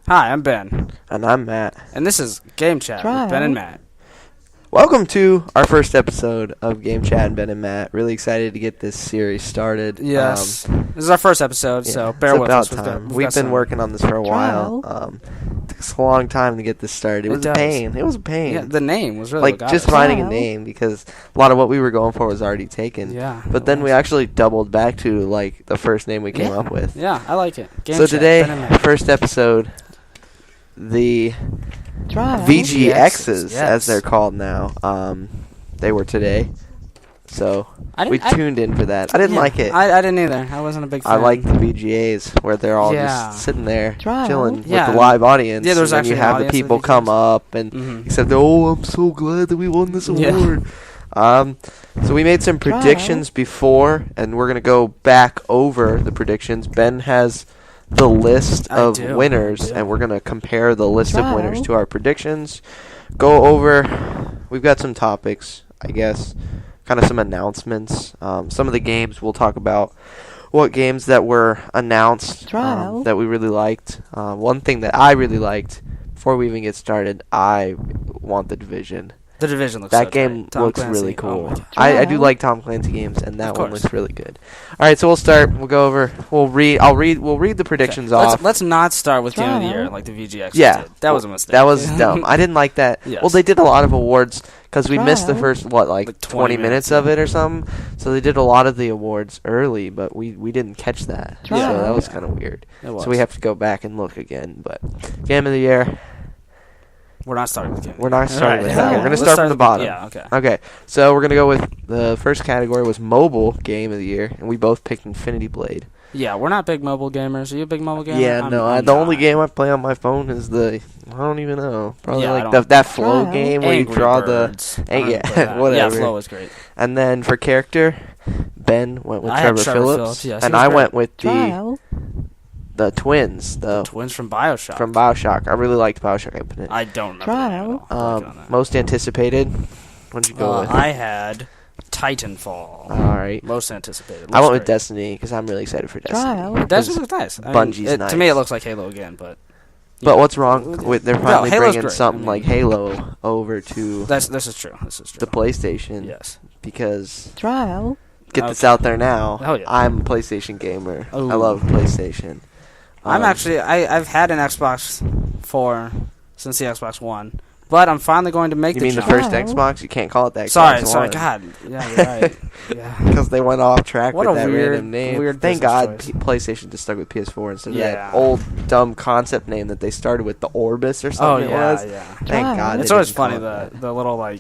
Hi, I'm Ben. And I'm Matt. And this is Game Chat with Ben and Matt. Welcome to our first episode of Game Chat and Ben and Matt. Really excited to get this series started. Yes. This is our first episode, so bear with us. We've been working on this for a while. Took us a long time to get this started. It was a pain. Yeah, the name was really just finding a name, because a lot of what we were going for was already taken. Yeah. But then we actually doubled back to the first name we came up with. Yeah, I like it. Game so Chat, today, first episode, the VGXs, as they're called now. They were today. So we tuned in for that. I didn't like it. I didn't either. I wasn't a big fan. I like the VGAs where they're all just sitting there chilling with the live audience. Yeah, there's actually you have the people come up and he said, "Oh, I'm so glad that we won this award." So we made some predictions before, and we're gonna go back over the predictions. Ben has the list of winners, and we're going to compare the list of winners to our predictions. Go over, we've got some topics, I guess, kind of some announcements. Some of the games we'll talk about, what games that were announced that we really liked. One thing that I really liked, before we even get started, I want The Division. The Division looks that game looks really cool. I do like Tom Clancy games, and that one looks really good. All right, so we'll start. We'll go over. We'll read the predictions off. Let's not start with Game of the Year like the VGX did. That was a mistake. That was dumb. I didn't like that. Yes. Well, they did a lot of awards because we missed the first 20 minutes of it or something. So they did a lot of the awards early, but we didn't catch that. So that was kind of weird. So we have to go back and look again. But Game of the Year. We're not starting with Game. We're not starting with that. We're going to start from the bottom. Yeah, okay. Okay, so we're going to go with the first category was Mobile Game of the Year, and we both picked Infinity Blade. Yeah, we're not big mobile gamers. Are you a big mobile gamer? Yeah, the only game I play on my phone is I don't even know. Probably that Flow game where you draw Birds. whatever. Yeah, Flow is great. And then for character, Ben went with Trevor Phillips, yes, and I went with the twins. The twins from BioShock. From BioShock. I really liked BioShock Infinite. I don't remember that at all. Most anticipated? What did you go with? I had Titanfall. All right. Most anticipated. I went with Destiny because I'm really excited for Destiny. Destiny looks nice. Bungie's nice. To me, it looks like Halo again, but... But what's wrong with they're finally bringing something like Halo over to... This is true. The PlayStation. Yes. Because... Get this out there now. Oh, yeah. I'm a PlayStation gamer. I love PlayStation. I've had an Xbox 4 since the Xbox One, but I'm finally going to make the jump. You mean the first Xbox? You can't call it that. Sorry, God. Yeah, you're right. Yeah. Because they went off track with that random name. Weird Thank God choice. PlayStation just stuck with PS4 instead of that old dumb concept name that they started with, the Orbis or something. Yeah. Thank God. It's always funny the little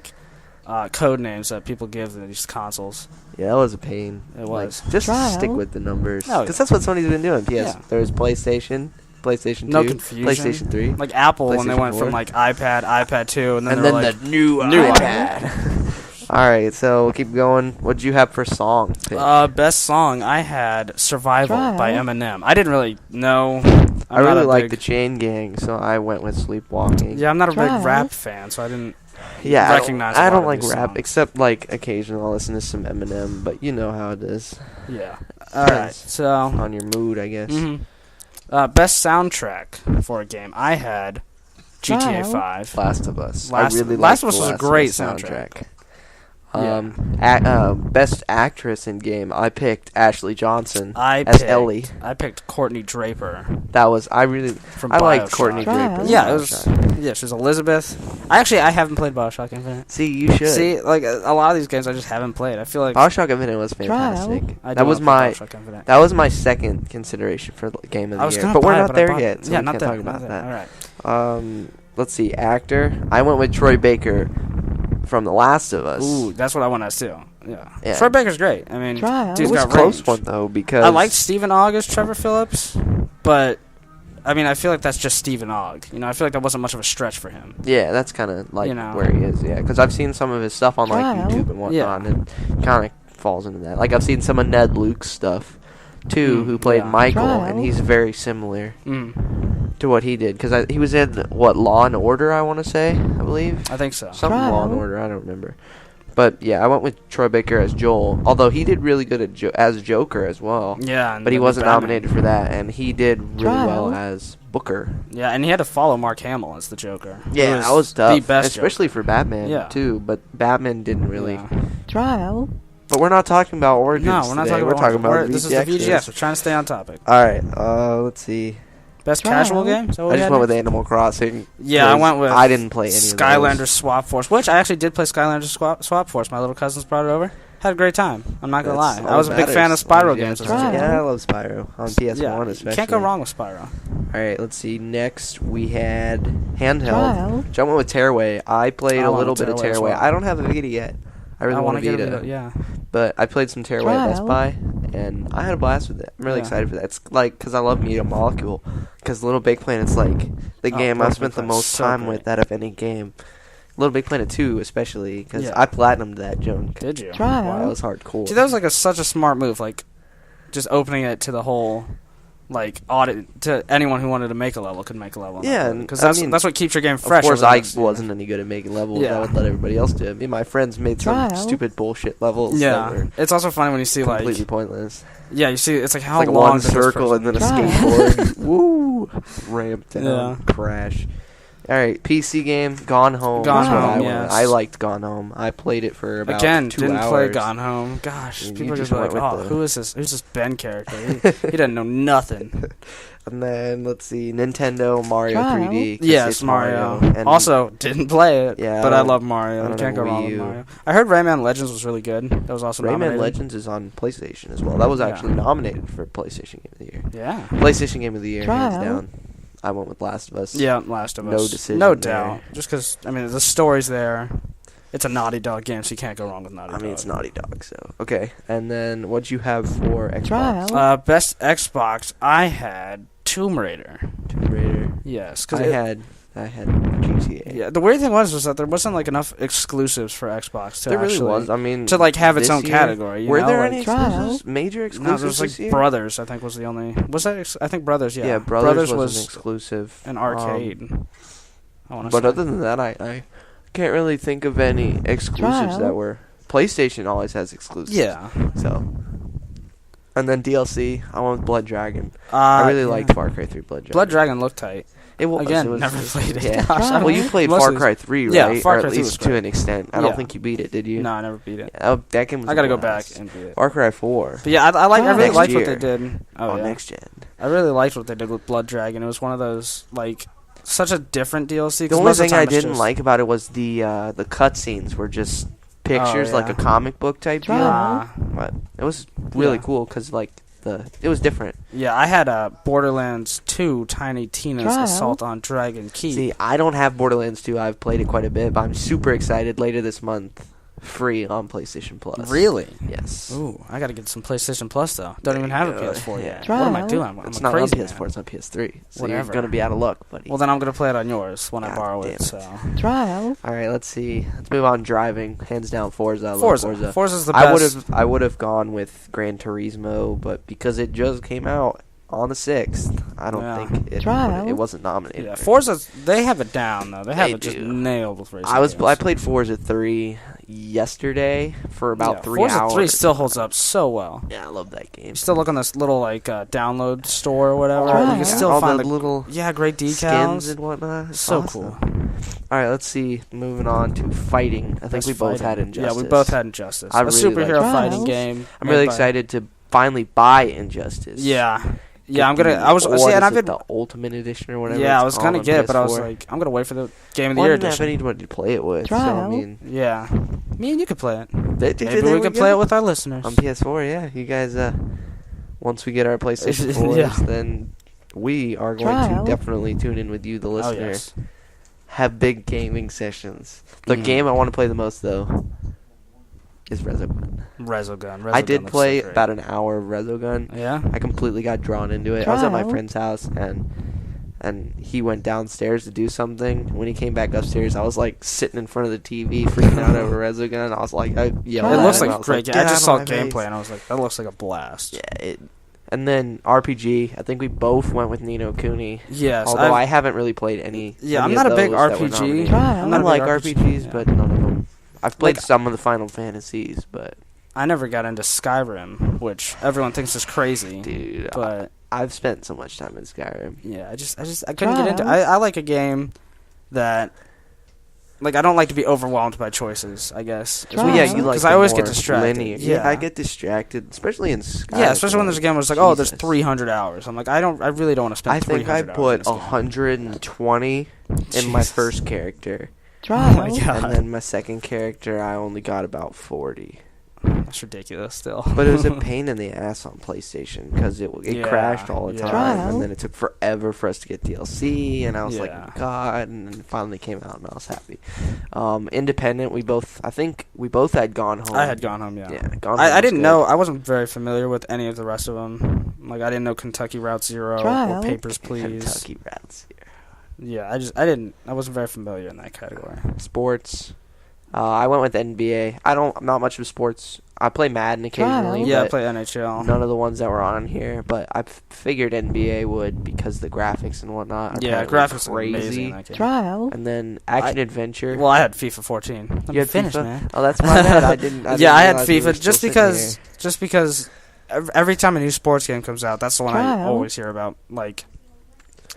code names that people give to these consoles. Yeah, that was a pain. It was. Just stick with the numbers. Because that's what Sony's been doing. There was PlayStation 2, no confusion. PlayStation 3. Like Apple when they went from iPad, iPad 2, and then the new iPad. All right, so we'll keep going. What did you have for song? Best song, I had Survival by Eminem. I didn't really know. I really like the Chain Gang, so I went with Sleepwalking. Yeah, I'm not a big rap fan, so I didn't... I don't like rap, songs. Except occasionally I'll listen to some Eminem, but you know how it is. Yeah. Alright, so... On your mood, I guess. Mm-hmm. Best soundtrack for a game, I had GTA 5. Last of Us. Last of Us was a great soundtrack. Best actress in game, I picked Ashley Johnson as Ellie. I picked Courtney Draper. I liked Courtney Draper. Yeah, she was Elizabeth. I haven't played BioShock Infinite. See, you should. See, a lot of these games I just haven't played. I feel like BioShock Infinite was fantastic. That was my second consideration for Game of the Year. But we're not there yet, so we can't talk about that. All right. Let's see, actor. I went with Troy Baker from The Last of Us. Ooh, that's what I want to do. Yeah. Troy Baker's great. I mean, dude's got range. It was a close one, though, because... I liked Stephen Ogg as Trevor Phillips, but, I mean, I feel like that's just Stephen Ogg. I feel like that wasn't much of a stretch for him. Yeah, that's kind of, where he is, because I've seen some of his stuff on, YouTube and whatnot, and it kind of falls into that. I've seen some of Ned Luke's stuff, too, who played Michael, and he's very similar to what he did, because he was in, Law and Order, I want to say, I believe? I think so. Something Law and Order, I don't remember. But yeah, I went with Troy Baker as Joel, although he did really good as Joker as well. Yeah, but he wasn't nominated for that, and he did really well as Booker. Yeah, and he had to follow Mark Hamill as the Joker. Yeah, that was tough, the best especially Joker. for Batman too. But Batman didn't really. Trial. But we're not talking about origins. No, we're not today. talking We're about talking about this is the VGS. We're trying to stay on topic. All right, let's see. Best casual game? I just went with Animal Crossing. Yeah, I went with. I didn't play any of those. Skylanders Swap Force, which I actually did play Skylanders Swap Force. My little cousins brought it over. Had a great time. I'm not gonna lie. I was a big fan of Spyro games. Yeah, I love Spyro on PS1 especially. Can't go wrong with Spyro. All right, let's see. Next we had handheld. Which I went with Tearaway. I played a little bit of Tearaway. Well. I don't have a Vita yet. I really want to get it. Yeah. But I played some Tearaway at Best Buy, and I had a blast with it. I'm really excited for that. It's like, because I love Media Molecule. Because Little Big Planet's like the game I've spent the most time with out of any game. Little Big Planet 2 especially, because I platinumed that junk. Did you? Wow, that was hardcore. See, that was like such a smart move, like just opening it to the whole like audit to anyone who wanted to make a level could make a level. Yeah, because that's what keeps your game fresh. Of course, I wasn't any good at making levels. Yeah. I would let everybody else do it. Me and my friends made some stupid bullshit levels. Yeah, it's also funny when you see completely pointless. Yeah, you see, it's like how it's like long one circle and then a skateboard. Woo! Ramp down, crash. All right, PC game, Gone Home. Gone Home, yes. I liked Gone Home. I played it for about 2 hours. Didn't play Gone Home. Gosh, people are just like, oh, who is this? Who's this Ben character? He doesn't know nothing. And then, let's see, Nintendo, Mario 3D. Yes, Mario. And also, didn't play it, but I love Mario. You can't go wrong with Mario. I heard Rayman Legends was really good. That was also nominated. Rayman Legends is on PlayStation as well. That was actually nominated for PlayStation Game of the Year. Yeah. PlayStation Game of the Year, hands down. I went with Last of Us. Yeah, Last of Us. No decision. No doubt. Just because, I mean, the story's there. It's a Naughty Dog game, so you can't go wrong with Naughty Dog. I mean, it's Naughty Dog, so. Okay. And then, what'd you have for Xbox? Best Xbox, I had Tomb Raider. Tomb Raider. Yes. I had GTA. Yeah, the weird thing was that there wasn't like enough exclusives for Xbox to there really was. I mean, to like have its own category. Were there any exclusives? Major exclusives? No, there was like this year? Brothers. I think was the only. Was that? I think Brothers. Yeah. Yeah, Brothers was an exclusive. An arcade. But other than that, I can't really think of any exclusives that were. PlayStation always has exclusives. Yeah. So. And then DLC, I went with Blood Dragon. I really liked Far Cry 3 Blood Dragon. Blood Dragon looked tight. It was. Again, never played it. Yeah. Well, you played Far Cry 3, right? Yeah, Far Cry Cry 3 was to an extent. I don't think you beat it, did you? No, I never beat it. Yeah, that game was I gotta go back and beat it. Far Cry 4. But yeah, I really liked what they did. Next gen. I really liked what they did with Blood Dragon. It was one of those, like, such a different DLC. The only thing I didn't like about it was the cutscenes were just pictures, like a comic book type deal. But it was really cool because, like, it was different. Yeah, I had Borderlands 2 Tiny Tina's Assault on Dragon Keep. See, I don't have Borderlands 2. I've played it quite a bit, but I'm super excited later this month. Free on PlayStation Plus. Really? Yes. Ooh, I gotta get some PlayStation Plus though. Don't even have a PS4 yet. What am I doing? It's not on PS4. It's on PS3. So you're gonna be out of luck, buddy. Well, then I'm gonna play it on yours when I borrow it. So. Trial. All right, let's see. Let's move on. Driving, hands down, Forza. Forza's the best. I would have gone with Gran Turismo, but because it just came out on the 6th, I don't think it wasn't nominated. Yeah, Forza, they have it down though. They have it just nailed with racing games. I played Forza 3 yesterday for about 3 hours. Forza 3 still holds up so well. Yeah, I love that game. You still look on this little like download store or whatever. You can still find the little great decals skins and whatnot. It's so awesome. cool. All right, let's see. Moving on to fighting. I think we both had Injustice. Yeah, we both had Injustice. A really superhero fighting game. I'm really excited to finally buy Injustice. Yeah. Yeah, I'm gonna. I was see, and I've been the Ultimate Edition or whatever. Yeah, I was gonna get it, but I was like, I'm gonna wait for the Game of the Year edition. I didn't have anybody to play it with, so I mean, yeah, me and you could play it. Maybe we could play it with our listeners on PS4. Yeah, you guys. Once we get our PlayStation 4s, then we are going to definitely tune in with you, the listener. Yes. Have big gaming sessions. The game I want to play the most though is Resogun. Resogun. I did play about an hour of Resogun. Yeah? I completely got drawn into it. I was at my friend's house, and he went downstairs to do something. When he came back upstairs, I was, like, sitting in front of the TV freaking out over Resogun. I was like, I yelled at him. It looks like a great game. I just saw gameplay, face. and I was like, that looks like a blast. Yeah, and then RPG, I think we both went with Ni no Kuni. Yes. Although I haven't really played any. Yeah, I'm not a big RPG. I like RPGs, but none of them I've played Like, some of the Final Fantasies, but I never got into Skyrim, which everyone thinks is crazy. dude, But I've spent so much time in Skyrim. yeah, I couldn't get into. I like a game that, like, I don't like to be overwhelmed by choices, I guess. Well, yeah, you like because I always get distracted. Linear. Yeah, I get distracted, especially in Skyrim. Yeah, especially when there's a game where it's like, oh, there's Jesus. 300 hours. I'm like, I really don't want to spend. I think I 300 hours put in this game. 120 in my Jesus. first character, Oh my Trial. god, and then my second character I only got about 40. that's ridiculous. Still, But it was a pain in the ass on PlayStation because it Yeah, crashed all the yeah. time, Trial. and then it took forever for us to get DLC, and I was Yeah. like, God, and then it finally came out, and I was happy. Independent, I think we both had Gone Home. I had Gone Home. Yeah, Gone Home I was didn't good. know. I wasn't very familiar with any of the rest of them. Like, I didn't know Kentucky Route Zero Trial. or Papers, Please. Kentucky Routes. Yeah, I wasn't very familiar in that category. Sports. I went with NBA. I'm not much of sports. I play Madden occasionally. Yeah, I but play NHL. none of the ones that were on here, but I figured NBA would because the graphics and whatnot. Are Yeah, apparently graphics are amazing crazy. in that game. Trial. And then action adventure. Well, I had FIFA 14. Let You me had finish, FIFA? man. Oh, that's my bad. I didn't. Yeah, I had realize we were FIFA still just because every time a new sports game comes out, that's the one I Trial. always hear about. Like,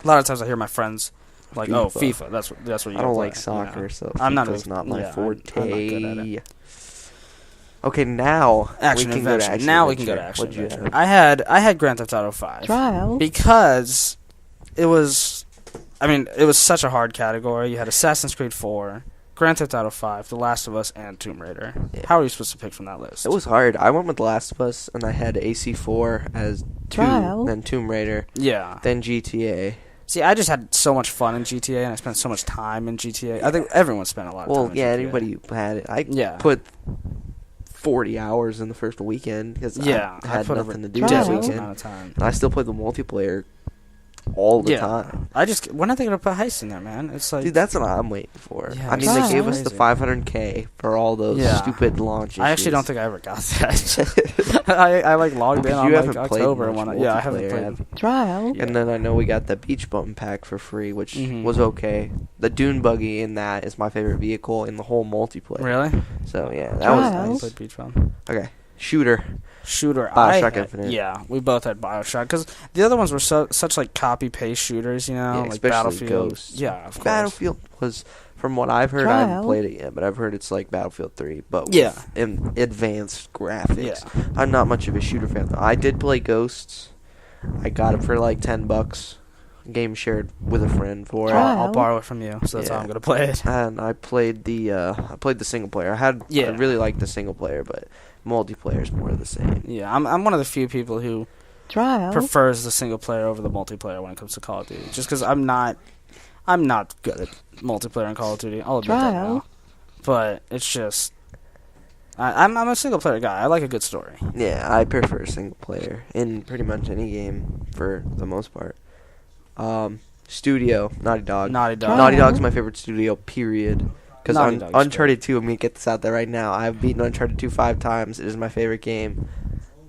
a lot of times I hear my friends like, "Oh, FIFA. FIFA. That's what you." I gotta don't play," like soccer, you know? so I'm not FIFA's not my yeah, forte. I'm not good at it. Okay, now Action we can adventure. go to action Now adventure. we can go to action What'd you adventure. have? I had Grand Theft Auto 5 Trial. because it was. I mean, it was such a hard category. You had Assassin's Creed 4, Grand Theft Auto 5, The Last of Us, and Tomb Raider. Yeah. How are you supposed to pick from that list? It was hard. I went with The Last of Us, and I had AC4 as 2, Trial. then Tomb Raider, Yeah. then GTA. See, I just had so much fun in GTA, and I spent so much time in GTA. I think everyone spent a lot of Well, time in yeah, GTA. anybody who had it. I Yeah. put 40 hours in the first weekend because Yeah, I had put nothing to a do ridiculous this ridiculous weekend. amount of time. And I still play the multiplayer all the Yeah. time. When are they gonna put Heist in there, man? It's like Dude, that's what I'm waiting for. Yeah, I mean, it's they gave us the crazy. 500K for all those Yeah. stupid launches. I actually don't think I ever got that. I like logged in Because on you like haven't played October and much whatnot. Yeah, I haven't multiplayer, played. have you? Trial. Yeah. And then I know we got the Beach Bum pack for free, which Mhm. was okay. The Dune Buggy in that is my favorite vehicle in the whole multiplayer. Really? So yeah, that Trials. was I nice. played Beach Bum. Okay, shooter. Shooter. BioShock Infinite. Yeah, we both had BioShock because the other ones were such like copy paste shooters, you know, Yeah, like especially Battlefield. Ghosts. Yeah, of course. Battlefield was, from what I've heard, I haven't Trial. played it yet, but I've heard it's like Battlefield 3, but Yeah. with advanced graphics. Yeah. I'm not much of a shooter fan though. I did play Ghosts. I got it for like $10. Game shared with a friend for it. Trial. I'll borrow it from you, so that's how Yeah. I'm gonna play it. And I played the single player. I Yeah. really liked the single player, but multiplayer is more of the same. Yeah, I'm one of the few people who Trial. prefers the single player over the multiplayer when it comes to Call of Duty. Just because I'm not good at multiplayer in Call of Duty. I'll admit that Trial. now. But it's just I'm a single player guy. I like a good story. Yeah, I prefer single player in pretty much any game for the most part. Studio, Naughty Dog. Naughty Dog. Trial. Naughty Dog's my favorite studio, period. Because Naughty Dog's Uncharted 2, let me get this out there right now. I've beaten Uncharted 2 5 times. It is my favorite game.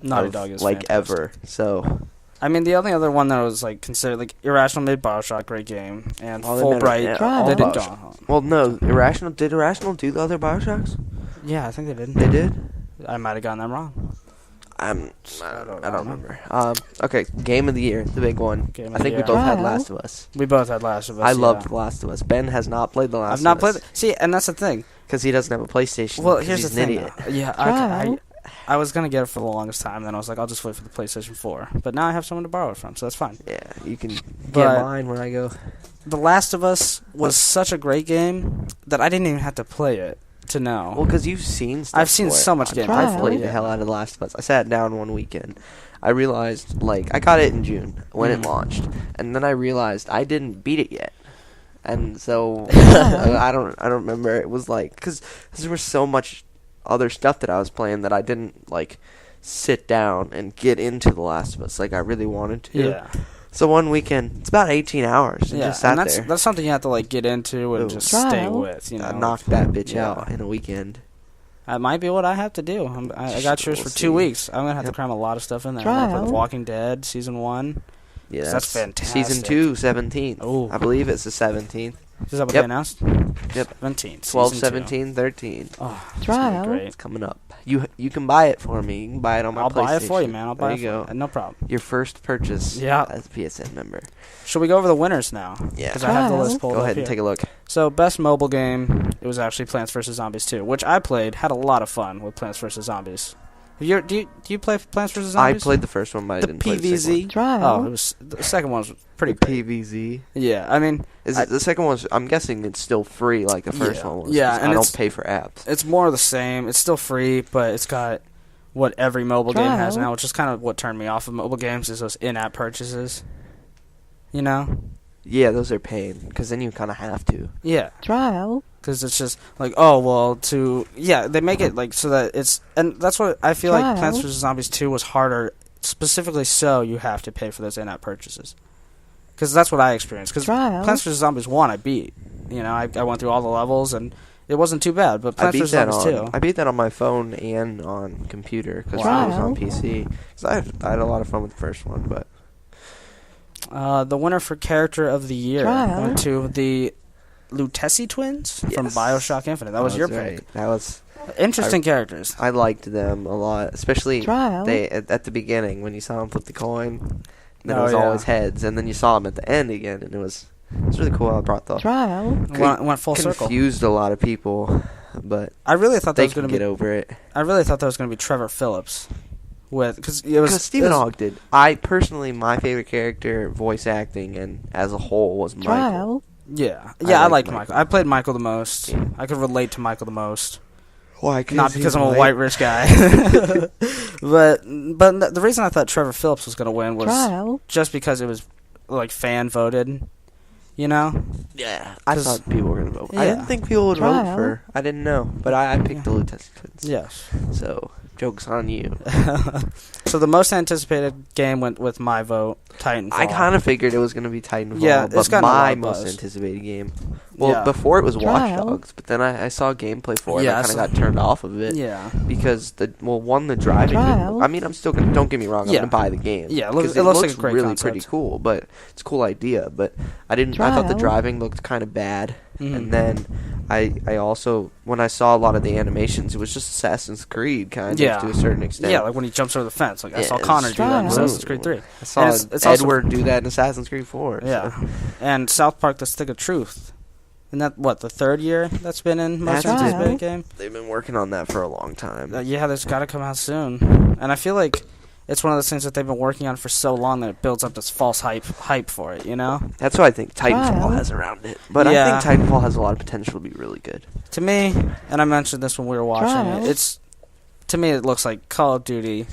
Naughty of, Dog is like fantastic. ever. So I mean, the only other one that was like considered like Irrational made BioShock, great game, and Well, they made it, Fulbright yeah, Trial. they did BioShock. Gone Home. well, no, Irrational do the other BioShocks? Yeah, I think they did. They did. I might have gotten them wrong. I don't don't remember. Okay, game of the year, the big one. Game of I the think we year. both had Trial. Last of Us. We both had Last of Us. I yeah. loved The Last of Us. Ben has not played The Last I've not of played. Us. See, and that's the thing. Because he doesn't have a PlayStation. Well, 'cause here's the he's an thing. idiot. though. Yeah, Trial. I was gonna get it for the longest time. Then I was like, I'll just wait for the PlayStation 4. But now I have someone to borrow it from, so that's fine. Yeah, you can But- get mine when I go. The Last of Us was such a great game that I didn't even have to play it to know. Well, because you've seen stuff. I've seen for it. so much gameplay I've for played it. the hell out of The Last of Us. I sat down one weekend. I realized, like, I got it in June when it Mhm. launched, and then I realized I didn't beat it yet. And so I don't remember. It was like because there was so much other stuff that I was playing that I didn't like sit down and get into The Last of Us like I really wanted to. yeah, So one weekend, it's about 18 hours. And yeah, just sat and that's there. that's something you have to like get into and Ooh. just Trial. stay with. You know, I knocked that bitch Yeah. out in a weekend. That might be what I have to do. I got yours We'll for see. 2 weeks. I'm gonna have to Yep. cram a lot of stuff in there. I'm gonna play Trial. The Walking Dead season 1. Yeah, That's Season fantastic. 2, 17th. Ooh. I believe it's the 17th. Is that what Yep. they announced? Yep. 17. 12, season 17, 13. 2. Oh, it's Trial. gonna be great. It's coming up. You can buy it for me. You can buy it on my I'll PlayStation. buy it for you, man. I'll buy it There you for go. you. No problem. Your first purchase as a PSN member. Should we go over the winners now? Yeah. Because I have the list pulled Go up ahead and here. take a look. So, best mobile game, it was actually Plants vs. Zombies 2, which I played, had a lot of fun with Plants vs. Zombies. Do you play Plants vs. Zombies? I played the first one, but I the didn't play the second one. PVZ. Trial. Oh, the second one was pretty great. PVZ. Yeah, I mean, Is it the second one? I'm guessing it's still free, like the first one was. Yeah, 'cause and I it's- don't pay for apps. it's more of the same. It's still free, but it's got what every mobile game has Trial. now, which is kind of what turned me off of mobile games, is those in-app purchases. You know? Yeah, those are pain because then you kind of have to. Yeah. Trial. Because it's just like, oh, well, they make it like so that it's, and that's what I feel like Trial. Plants vs. Zombies 2 was harder, specifically so you have to pay for those in-app purchases. Because that's what I experienced. Because Trial. Plants vs. Zombies 1 I beat. You know, I went through all the levels, and it wasn't too bad. But Plants vs. Zombies 2. I beat that on my phone and on computer because Wow. I was on PC. Because I had a lot of fun with the first one, but The winner for Character of the Year Trial. went to the Lutesi twins from Yes. BioShock Infinite. That was your right. pick. That was. Interesting characters. I liked them a lot, especially Trial. they at the beginning when you saw them flip the coin. And then Oh, it was yeah. always heads, and then you saw them at the end again, and it was really cool. How it brought the Trial. Went full circle. confused a lot of people, but I really thought that they was can going to get be. over it. I really thought that was going to be Trevor Phillips, because it was Because Stephen it was- Hawke did. I personally, my favorite character, voice acting, and as a whole, was Michael. Trial. Yeah, I I like liked Michael. Michael. I played Michael the most. Yeah. I could relate to Michael the most. Why? Not because I'm a white rich guy, but the reason I thought Trevor Phillips was going to win was Trial. just because it was like fan voted. You know? Yeah, I 'Cause- thought people were gonna vote. I Yeah. didn't think people would vote Trial. for. I didn't know, but I picked the Lutesi twins. Yes. So joke's on you. So the most anticipated game went with my vote, Titanfall. I kind of figured it was gonna be Titanfall. Yeah, it's but gotten a lot my of most buzz. anticipated game. Well, Yeah. before it was Watch Trial. Dogs, but then I saw gameplay for it. Yeah, and I kind of got turned off of it. Yeah. Because the driving. Trial. I mean, I'm still gonna. Don't get me wrong. I'm Yeah. gonna buy the game. Yeah, it 'Cause looks- it looks like a great really concept. pretty cool, but it's a cool idea. But I didn't. I thought the Trial. driving looked kind of bad. Mhm. And then I also when I saw a lot of the animations, it was just Assassin's Creed kind Yeah. of to a certain extent. Yeah, like when he jumps over the fence. Like I Yeah, saw it's Connor do that in Trial. Assassin's Creed 3. I saw And it's also- Edward do that in Assassin's Creed 4. Yeah. And South Park: The Stick of Truth. And that the third year that's been in most That's anticipated it. game? They've been working on that for a long time. Yeah, that's got to come out soon. And I feel like it's one of those things that they've been working on for so long that it builds up this false hype for it, you know? That's what I think Titanfall Trial. has around it. But Yeah. I think Titanfall has a lot of potential to be really good. To me, and I mentioned this when we were watching Trial. it, to me it looks like Call of Duty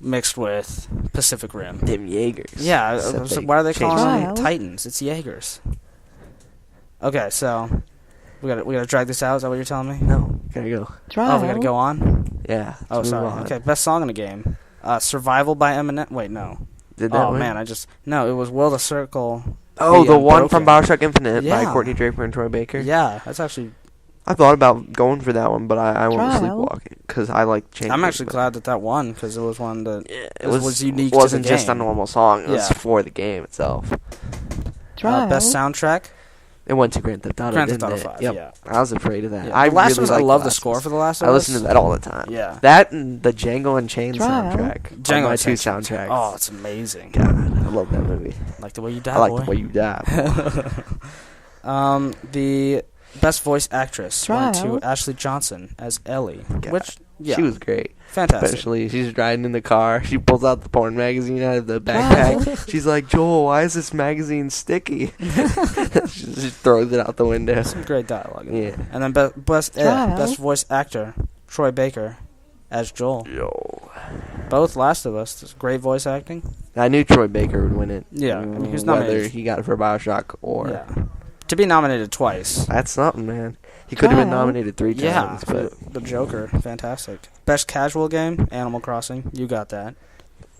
mixed with Pacific Rim. Them Jaegers. Yeah, Except so they why are they changed calling it. them Titans? It's Jaegers. Okay, so we gotta drag this out. Is that what you're telling me? No, gotta go. Trial. Oh, we gotta go on. Yeah. Oh, let's move sorry. on. Okay, best song in the game. Survival by Eminem. Wait, no. Did that Oh win? man, no. It was Will the Circle. Oh, Be the one from Unbroken. Bioshock Infinite by Yeah. Courtney Draper and Troy Baker. Yeah, that's actually. I thought about going for that one, but I went with Trial. Sleepwalking because I like changing. I'm actually glad that won because it was one that It was unique. wasn't to the just a game. normal song. It was Yeah. for the game itself. Trial. Best soundtrack. It went to Grand Theft Auto. Grand Theft didn't Auto it? 5. Yep. Yeah. I was afraid of that. Yeah. I The Last really of Us. I like love the Last score of Us. for The Last of I Us. listen to that all the time. Yeah. That and the Django Unchained Trial. soundtrack. Django are my Unchained two soundtracks. Oh, it's amazing. God, I love that movie. Like the way you die, I like boy. the way you die. The best voice actress went Trial. to Ashley Johnson as Ellie, God. which She was great. fantastic. Especially, she's riding in the car. She pulls out the porn magazine out of the backpack. She's like, Joel, why is this magazine sticky? she just throws it out the window. Some great dialogue. In Yeah. there. And then best Trial. voice actor Troy Baker as Joel. Yo. Both Last of Us. This great voice acting. I knew Troy Baker would win it. Yeah, I mean, he was whether nominated. he got it for Bioshock or... Yeah. To be nominated twice. That's something, man. He could have been Trial. nominated 3 times, Yeah, but... for the Joker, fantastic. Best casual game, Animal Crossing. You got that.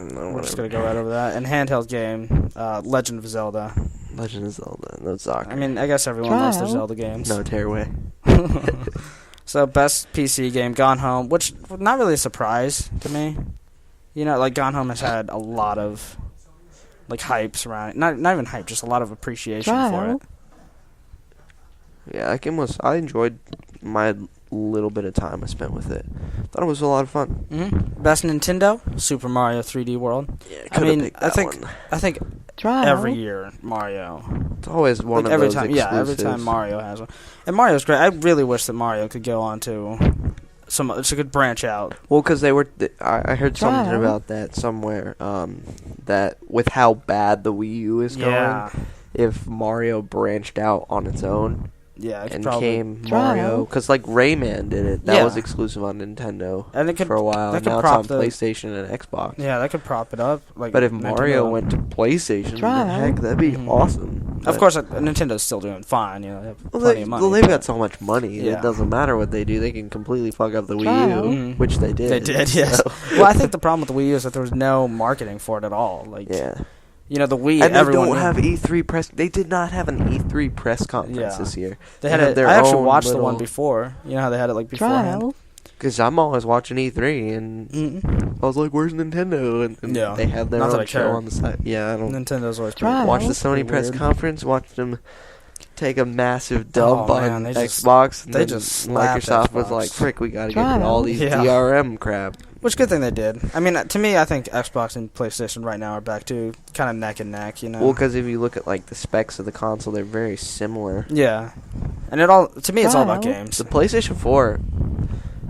No, We're just whatever. gonna go right over that. And handheld game, Legend of Zelda. Legend of Zelda. No soccer. I mean, I guess everyone loves their Trial. Zelda games. No tearaway. So best PC game, Gone Home, which not really a surprise to me. You know, like Gone Home has had a lot of like hype surrounding, not even hype, just a lot of appreciation for Trial. it. Yeah, that game was. I enjoyed my little bit of time I spent with it. Thought it was a lot of fun. Mm-hmm. Best Nintendo, Super Mario 3D World. Yeah, I mean, picked that one. I think every year Mario. It's always one of every those time. exclusives. Yeah, every time Mario has one, and Mario's great. I really wish that Mario could go on to so it could branch out. Well, because they were. I heard something about that somewhere. That with how bad the Wii U is going, if Mario branched out on its own. Yeah, and came Mario, because like Rayman did it. That was exclusive on Nintendo and for a while. Now it's on PlayStation and Xbox. Yeah, that could prop it up. Like, but if Mario went to PlayStation, heck, that'd be awesome. Of course, Nintendo's still doing fine. You know, they have plenty of money. Well, they've got so much money. It doesn't matter what they do. They can completely fuck up the Wii U, which they did. They did, yes. So. Well, I think the problem with the Wii U is that there was no marketing for it at all. Like, you know, the Wii. And they don't have E3 press. They did not have an E3 press conference this year. They had it. I actually watched the one before. You know how they had it like beforehand. Because I'm always watching E3, and I was like, "Where's Nintendo?" And they had their own show on the side. Yeah, I don't. Nintendo's always watch the Sony press conference. Watch them take a massive dump on Xbox. And they just Microsoft was like, "Frick, we gotta get rid of all these DRM crap." Which good thing they did. I mean, to me, I think Xbox and PlayStation right now are back to kind of neck and neck, you know? Well, because if you look at, like, the specs of the console, they're very similar. Yeah. And to me, it's all about games. The PlayStation 4,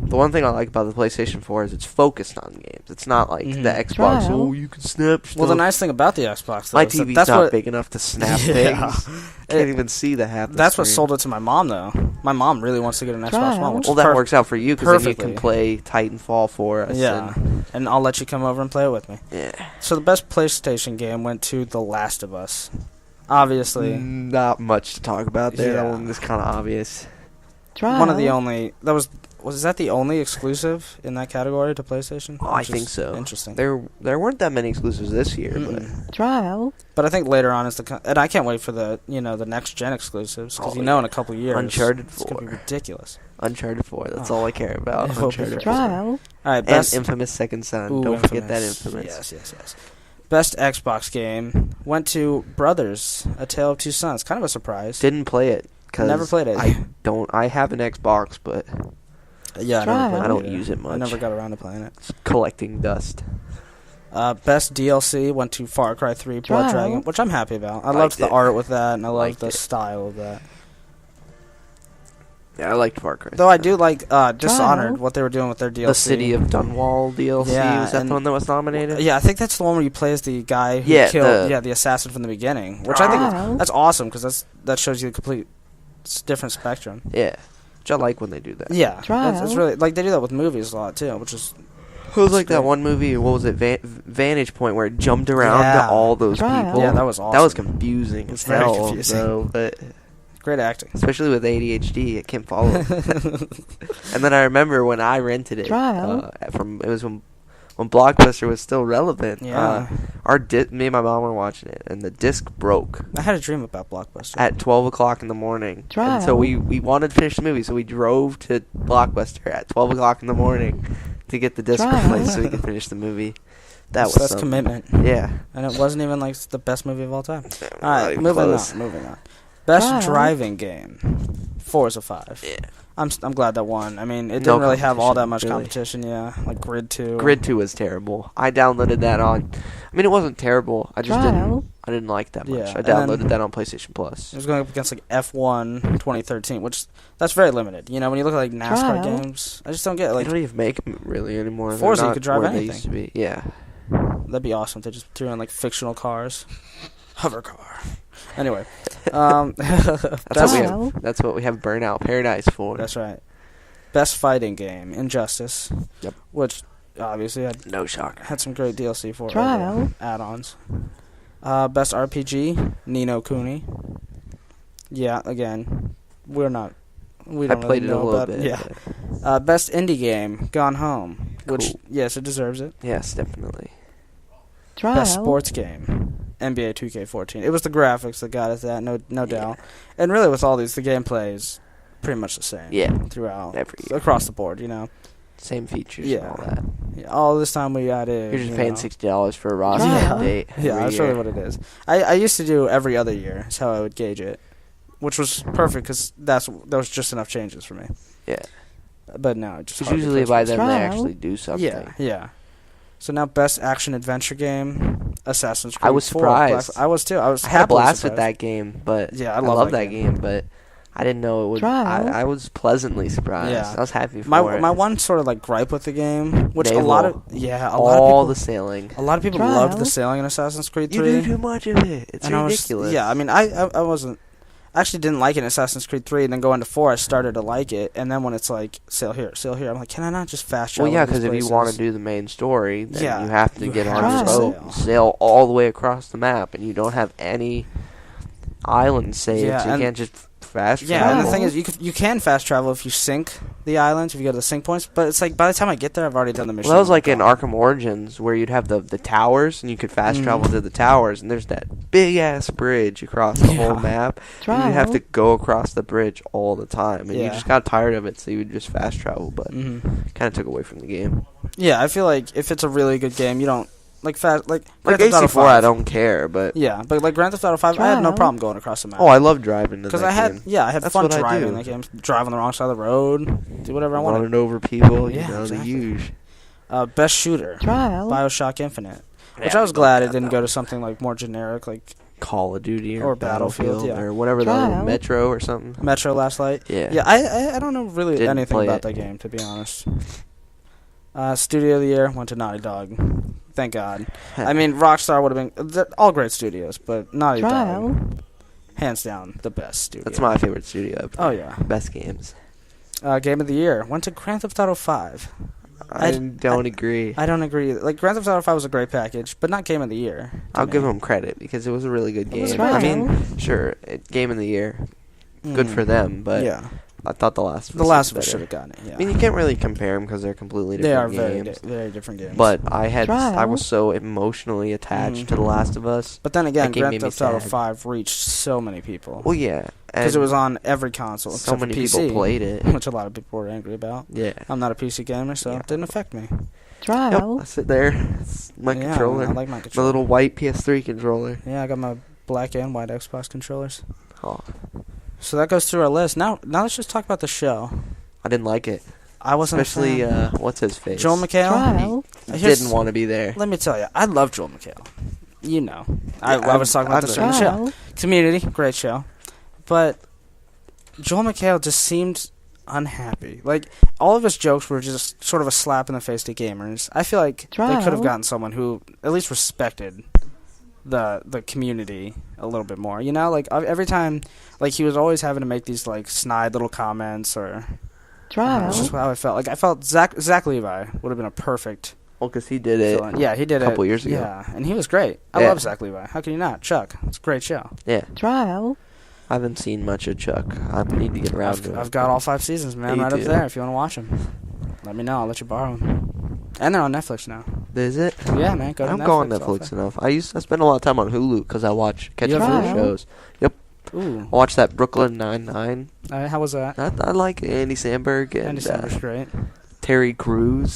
the one thing I like about the PlayStation 4 is it's focused on games. It's not like the Xbox, you can snap stuff. Well, the nice thing about the Xbox, though, my TV's not big enough to snap things. Can't even see the half. That's what sold it to my mom, though. My mom really wants to get an Xbox One. Which that works out for you because then you can play Titanfall for us. Yeah, and I'll let you come over and play it with me. Yeah. So the best PlayStation game went to The Last of Us. Obviously, not much to talk about there. That one was kind of obvious. One of the only was that the only exclusive in that category to PlayStation? Oh, I think so. Interesting. There weren't that many exclusives this year, but I think later on is and I can't wait for the the next gen exclusives because in a couple of years Uncharted 4. It's gonna be ridiculous. Uncharted 4. That's all I care about. Uncharted 4. Trial. All right, and Infamous Second Son. Ooh, Don't forget that Infamous. Yes. Best Xbox game went to Brothers: A Tale of Two Sons. Kind of a surprise. Didn't play it. Never played it. I have an Xbox, but I don't use it much. I never got around to playing it. It's collecting dust. Best DLC went to Far Cry 3 Blood Dragon, which I'm happy about. I loved the art with that, and I liked the style of that. Yeah, I liked Far Cry. Though I do like Dishonored, what they were doing with their DLC. The City of Dunwall DLC, was that the one that was nominated? Yeah, I think that's the one where you play as the guy who killed the assassin from the beginning, which I think that's awesome because that shows you a complete different spectrum. Yeah. Which I like when they do that. Yeah, it's really like they do that with movies a lot too, which is. It was like that one movie. What was it? Vantage Point, where it jumped around to all those people. Yeah, that was awesome. That was confusing. It's very confusing, though, but great acting, especially with ADHD. I can't follow. And then I remember when I rented it it was when Blockbuster was still relevant. Yeah. Me and my mom were watching it, and the disc broke. I had a dream about Blockbuster. At 12 o'clock in the morning. And so we wanted to finish the movie, so we drove to Blockbuster at 12 o'clock in the morning to get the disc replaced so we could finish the movie. That's commitment. Yeah. And it wasn't even like the best movie of all time. All right, moving on. Best driving game, Forza 5. Yeah. I'm glad that won. I mean, it didn't really have all that much competition, like Grid 2. Grid 2 was terrible. I downloaded that on... I mean, it wasn't terrible. I just didn't like that much. Yeah, I downloaded that on PlayStation Plus. It was going up against, like, F1 2013, which... That's very limited. You know, when you look at, like, NASCAR games, I just don't get it. Like, they don't even make them, really, anymore. Forza, you could drive anything. They used to be. Yeah. That'd be awesome. They just threw in, like, fictional cars. Hover car. Anyway. That's what we have Burnout Paradise for. That's right. Best fighting game, Injustice. Yep. Which obviously had some great DLC for it. Add-ons. Best RPG, Ni no Kuni. Yeah, again, we don't played it a little bit. Yeah. Best indie game, Gone Home. Which yes, it deserves it. Yes, definitely. Best sports game, NBA 2K14. It was the graphics that got us that, no doubt. And really, with all these, the gameplay is pretty much the same. Yeah. Throughout. Across the board, you know. Same features and all that. Yeah, all this time we added... You're just paying $60 for a roster update. Yeah, that's really what it is. I used to do every other year. That's how I would gauge it. which was perfect because that was just enough changes for me. Yeah. But no, it just usually by then they Trial. actually do something. Yeah. So now best action adventure game, Assassin's Creed. I was 4, surprised. I was too. I was I had a happily blast surprised. with that game, but Yeah, I love that game, but I didn't know it would. I was pleasantly surprised. Yeah. I was happy for it. My one sort of like gripe with the game, which Naval. a lot of the sailing. A lot of people Trial. loved the sailing in Assassin's Creed 3. You do too much of it. It's ridiculous. I mean, I wasn't. I actually didn't like it in Assassin's Creed 3, and then going to 4, I started to like it, and then when it's like, sail here, I'm like, can I not just fast travel? Well, yeah, because if you want to do the main story, then Yeah, you have to you get have on your to boat and sail all the way across the map, and you don't have any island saves. Yeah, You and- can't just fast travel. Yeah, and the Travel. thing is, you can fast travel if you sink the islands, if you go to the sink points, but it's like, by the time I get there, I've already done the mission. Well, that was like in Arkham Origins, where you'd have the towers, and you could fast travel to the towers, and there's that big-ass bridge across the whole map, and you'd have to go across the bridge all the time, and you just got tired of it, so you would just fast travel, but kind of took away from the game. Yeah, I feel like if it's a really good game, you don't, like Grand Like Theft Auto AC4, 5. I don't care, but... Yeah, but like Grand Theft Auto 5, I had no Trial. problem going across the map. Oh, I love driving to Because that I had, game. I had That's fun what I driving do. that game. Drive on the wrong side of the road, do whatever I wanted. Running over people, Yeah, the exactly. huge. Best shooter, Trial. BioShock Infinite, which Yeah, I was glad it didn't go to something like more generic, like Call of Duty Or Battlefield, yeah. or whatever the Trial. Metro or something. Metro Last Light. Yeah. Yeah, I don't know really Didn't anything play about it. that game, to be honest. Studio of the Year went to Naughty Dog. Thank God. I mean, Rockstar would have been... They're all great studios, but Naughty Trial. Dog, hands down, the best studio. That's my favorite studio. Oh, yeah. Best games. Game of the Year went to Grand Theft Auto 5. I don't agree. I don't agree. Like, Grand Theft Auto 5 was a great package, but not Game of the Year. I'll give them credit because it was a really good was game. right. I mean, sure, Game of the Year, good for them, but yeah. I thought The Last of Us The Last of was Us should better. have gotten it, yeah. I mean, you can't really compare them because they're completely They are different games. very different games. But I Trial. was so emotionally attached to The Last of Us. But then again, That game Grand made me Theft Auto sad. 5 reached so many people. Well, yeah, Because it and was on every console so except many for PC, people played it. which a lot of people were angry about. Yeah. I'm not a PC gamer, so Yeah. it didn't affect me. Yep, Trial. I sit there. It's my Yeah, controller. I like my My controller. little white PS3 controller. Yeah, I got my black and white Xbox controllers. Oh, So that goes through our list. Now let's just talk about the show. I didn't like it. I wasn't Especially, a fan. what's his face? Joel McHale. Trial. He Here's- didn't want to be there. Let me tell you, I love Joel McHale. You know, I Yeah, was talking about I this know. on the show. Trial. Community, great show. But Joel McHale just seemed unhappy. Like, all of his jokes were just sort of a slap in the face to gamers. I feel like they could have Trial. gotten someone who at least respected the community a little bit more. You know, like, every time, like, he was always having to make these, like, snide little comments or... Trial. That's just how I felt. Like, I felt Zach Levi would have been a perfect Well, because he did it. villain. Yeah, he did a couple it years ago. Yeah, and he was great. I Yeah. love Zach Levi. How can you not? Chuck. It's a great show. Yeah. Trial. I haven't seen much of Chuck. I need to get around to it. I've got all 5 seasons, man, Me right up too. there. If you want to watch them, let me know. I'll let you borrow them. And they're on Netflix now. Is it? Yeah, man. Go to I don't Netflix. go on all Netflix five. enough. I spend a lot of time on Hulu because I catch You up have on Hulu? shows. Yep. Ooh. I watched that Brooklyn Nine-Nine. How was that? I like Andy Samberg and Andy Samberg's great. Terry Crews.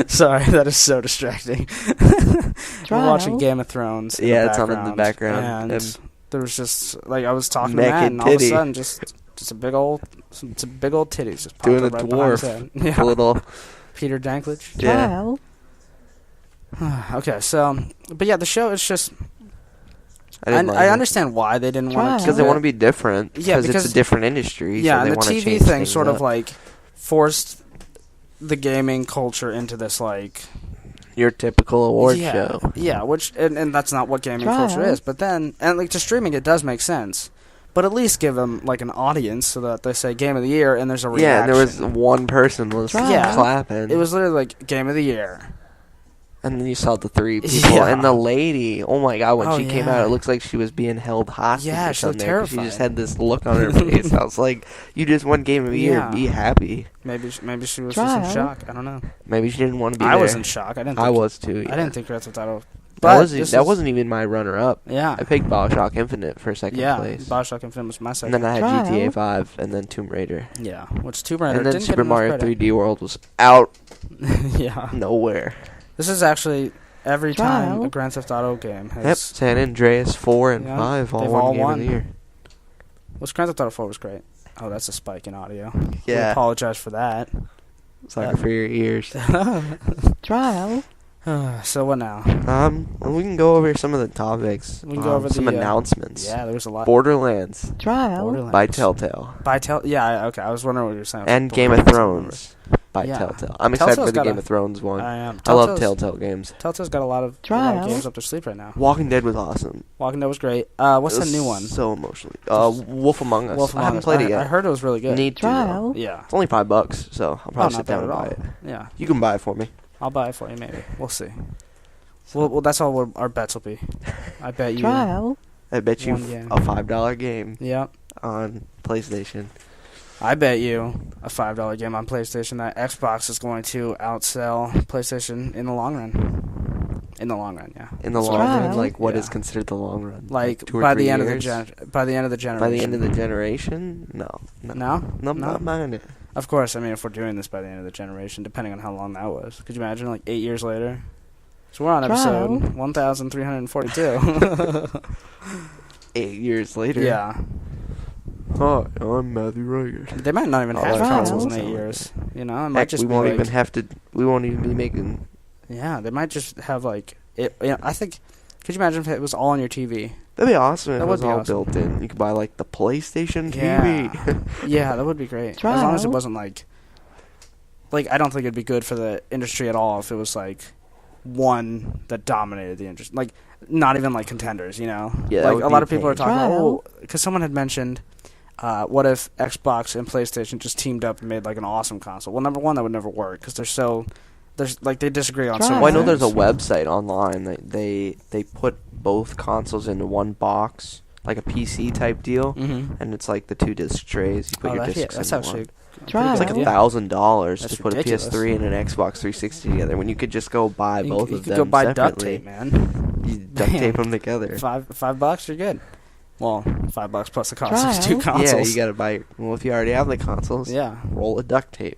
Sorry, that is so distracting. We're Trial. watching Game of Thrones. Yeah, it's on in the background. And there was just like I was talking to Neck Matt, and and all of a titty. sudden, just a big old titties just popped Doing up a right behind his dwarf. head. Yeah. A little. Peter Dinklage. Yeah. Trial. Okay, so but yeah, the show is just. I understand why they didn't want Trial. to because they want to be different. Yeah, because it's because- a different industry. Yeah, so they and the wanna TV change thing things sort up. of like forced the gaming culture into this like your typical award yeah, show. Yeah, which and that's not what gaming Trial. culture is. But then and like to streaming it does make sense. But at least give them like an audience so that they say Game of the Year and there's a reaction. Yeah, and there was one person was Trial. clapping. It was literally like Game of the Year. And then you saw the 3 people. Yeah. And the lady, oh my god, when Oh, she came yeah. out, it looks like she was being held hostage Yeah, or she looked something. there, 'cause She just terrified. had this look on her face. I was like, you just won Game of the Year. Yeah. Be happy. Maybe she was just in Trial. shock. I don't know. Maybe she didn't want to be I there. was in shock. I didn't. I Think, was too. Yeah. I didn't think Grand Theft Auto. That, But wasn't even my runner-up. Yeah. I picked BioShock Infinite for second Yeah. place. BioShock Infinite was my And second. then I had Trial. GTA 5 and then Tomb Raider. Yeah, which Tomb Raider And then didn't Super get enough Mario credit. 3D World was out Yeah. nowhere. This is actually every time Trial. a Grand Theft Auto game Yep, has. San Andreas 4 and Yeah, 5 all they've won all Game won. of the Year. Grand Theft Auto 4 was great. Oh, that's a spike in audio. Yeah. We apologize for that. Sorry for your ears. Trial. So what now? We can go over some of the topics. We can go over some announcements. Yeah, there was a lot. Borderlands. Trial. By Telltale. Yeah, okay. I was wondering what you were saying. And Game of Thrones. By Yeah. Telltale. I'm excited Telltale's for the got Game of Thrones one. I am. I love Telltale games. Telltale's got a lot of games up their sleeve right now. Walking Dead was awesome. Walking Dead was great. What's It the was new one? So emotionally. Wolf Among Us. I haven't played it yet. I heard it was really good. Need to. Trial. Yeah. It's only $5, so I'll probably sit down and buy it. Yeah. You can buy it for me. I'll buy it for you, maybe. We'll see. Well, that's all our bets will be. I bet you. Trial. I bet you One game. a $5 game Yeah. on PlayStation. I bet you a $5 game on PlayStation that Xbox is going to outsell PlayStation in the long run. In the long run, yeah. In the long run, Trial. like what Yeah. is considered the long run? Like 2 or by 3 the end years? by the end of the generation. By the end of the generation? No. No? I'm not buying it. Of course, I mean, if we're doing this by the end of the generation, depending on how long that was. Could you imagine, like, 8 years later? So we're on episode Trial. 1342. 8 years later. Yeah. Hi, I'm Matthew Ryder. They might not even have Trial. consoles in 8 years. You know, it might Heck, just we be won't like, even have to. We won't even be making. Yeah, they might just have, like... I think... Could you imagine if it was all on your TV? That'd be awesome if That it would was be all awesome. built in. You could buy like the PlayStation Yeah. TV. Yeah, that would be great. As long as it Trial. wasn't, like... Like, I don't think it'd be good for the industry at all if it was, like, one that dominated the industry. Like, not even, like, contenders, you know? Yeah, that Like, would a be lot of a people are pain. talking about... Trial. Because someone had mentioned... what if Xbox and PlayStation just teamed up and made like an awesome console? Well, number one, that would never work because they disagree on so Trial. many Well, I know there's a things. website online that they put both consoles into one box, like a PC type deal, Mhm. and it's like the 2 disc trays. You put your discs that's in actually one. Trial. It's like idea. $1,000 That's to put ridiculous. a PS3 and an Xbox 360 together when you could just go buy both You of could them go buy duct separately. tape, man. You duct Man. tape them together. $5, you're good. Well, $5 plus the cost of 2 Trial. consoles. Yeah, you gotta buy. Well, if you already have the consoles, Yeah. roll a duct tape.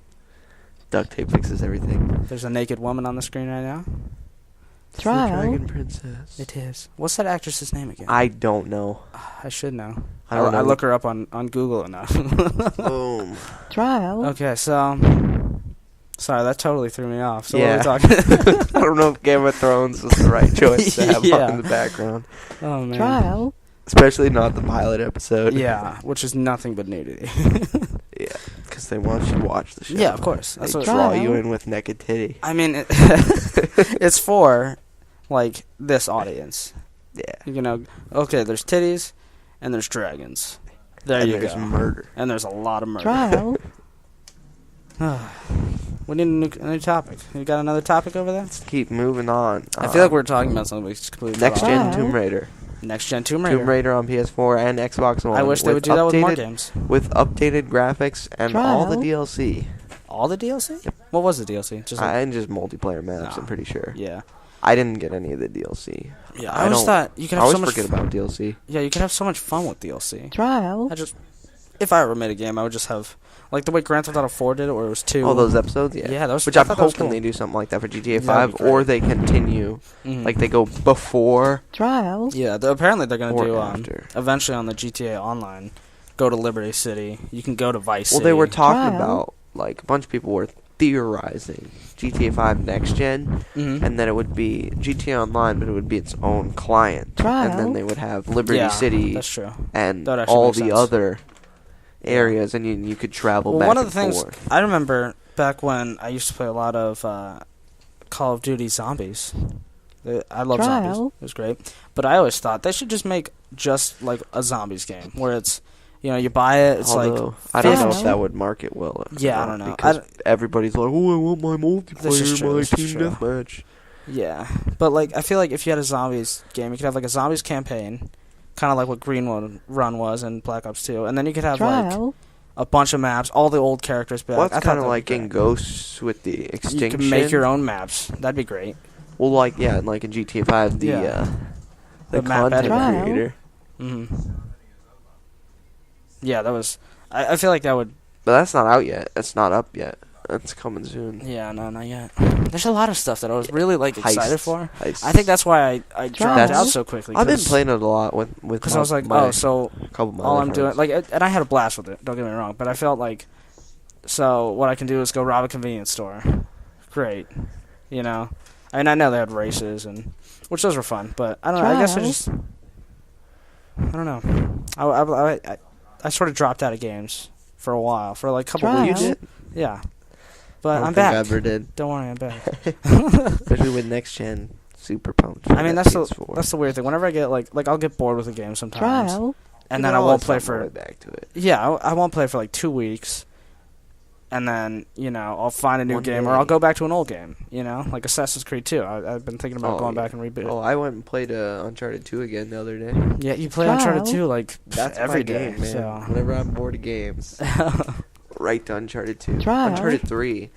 Duct tape fixes everything. There's a naked woman on the screen right now. It's the Trial. Dragon Princess. It is. What's that actress's name again? I don't know. I should know. I don't know. I look her up on Google enough. Boom. Trial. Okay, so... Sorry, that totally threw me off. So Yeah. what are we talking? I don't know if Game of Thrones was the right choice to have Yeah. on in the background. Oh, man. Trial. Especially not the pilot episode. Yeah, which is nothing but nudity. Yeah, because they want you to watch the show. Yeah, of course. They That's what draw Trial. you in with naked titty. I mean, it's for, like, this audience. Yeah. You know, okay, there's titties, and there's dragons. There And you there's go. murder. And there's a lot of murder. Trial. We need a new topic. You got another topic over there? Let's keep moving on. I feel like we're talking about something we just completely Next forgot. gen Trial. Tomb Raider. Next gen Tomb Raider. Tomb Raider on PS4 and Xbox One. I wish they would do that with more games. With updated graphics and all the Trial. DLC. All the DLC? What was the DLC? Just like, And just multiplayer maps, Nah. I'm pretty sure. yeah. I didn't get any of the DLC. Yeah, I I always don't- thought you could I have always so much forget about DLC. Yeah, you could have so much fun with DLC. Trial. If I ever made a game, I would just have, like the way Grand Theft Auto 4 did it, where it was 2. All those episodes, yeah. Yeah, those. Which I I'm thought that was hoping cool. they do something like that for GTA That'd 5, be or great. they continue, Mhm. like they go before Trial. Yeah, apparently they're gonna or do after. eventually on the GTA Online. Go to Liberty City. You can go to Vice Well, City. they were talking Trial. about, like, a bunch of people were theorizing GTA 5 next gen, Mhm. and then it would be GTA Online, but it would be its own client, Trial. and then they would have Liberty Yeah, City That's true. and That actually all makes the sense. other areas, and you could travel Well, back one of and the things forth. I remember back when I used to play a lot of Call of Duty Zombies. I love zombies. Trial. It was great, but I always thought they should just make just like a zombies game where it's, you know, you buy it. It's Although, like I don't know if 50. that would market well. or Yeah, I not, don't know. Because everybody's like, oh, I want my This is multiplayer, true, my this is team true. deathmatch. Yeah, but like I feel like if you had a zombies game, you could have like a zombies campaign, kind of like what Green Run was in Black Ops 2, and then you could have like Trial. a bunch of maps, all the old characters back. Well, I it's thought kind of that'd like be in great. Ghosts with the extinction. You can make your own maps. That'd be great. Well, like, yeah, like in GTA 5, the Yeah. the The map content editor. creator. hmm Yeah, that was. I feel like that would. But that's not out yet. It's not up yet. That's coming soon. Yeah, no, not yet. There's a lot of stuff that I was really excited for. Heists. I think that's why I dropped out so quickly. I've been playing it a lot with because I was like, so all I'm doing and I had a blast with it. Don't get me wrong, but I felt like, so what I can do is go rob a convenience store. Great, you know. I know they had races which those were fun, but I don't know. I guess I don't know. I sort of dropped out of games for a while, for like a couple weeks. Yeah. But I'm back. I ever did. Don't worry, I'm back. Especially with next gen Super Punch. I mean, that's the weird thing. Whenever I get like I'll get bored with a game sometimes, and then I won't play for. Back to it. Yeah, I won't play for like 2 weeks, and then I'll find a new game, or I'll go back to an old game. Like Assassin's Creed 2. I've been thinking about going back and reboot. Oh, I went and played Uncharted 2 again the other day. Yeah, you play Uncharted 2 that's every day, day. Man. So. Whenever I'm bored of games, right to Uncharted 2. Trial. Uncharted 3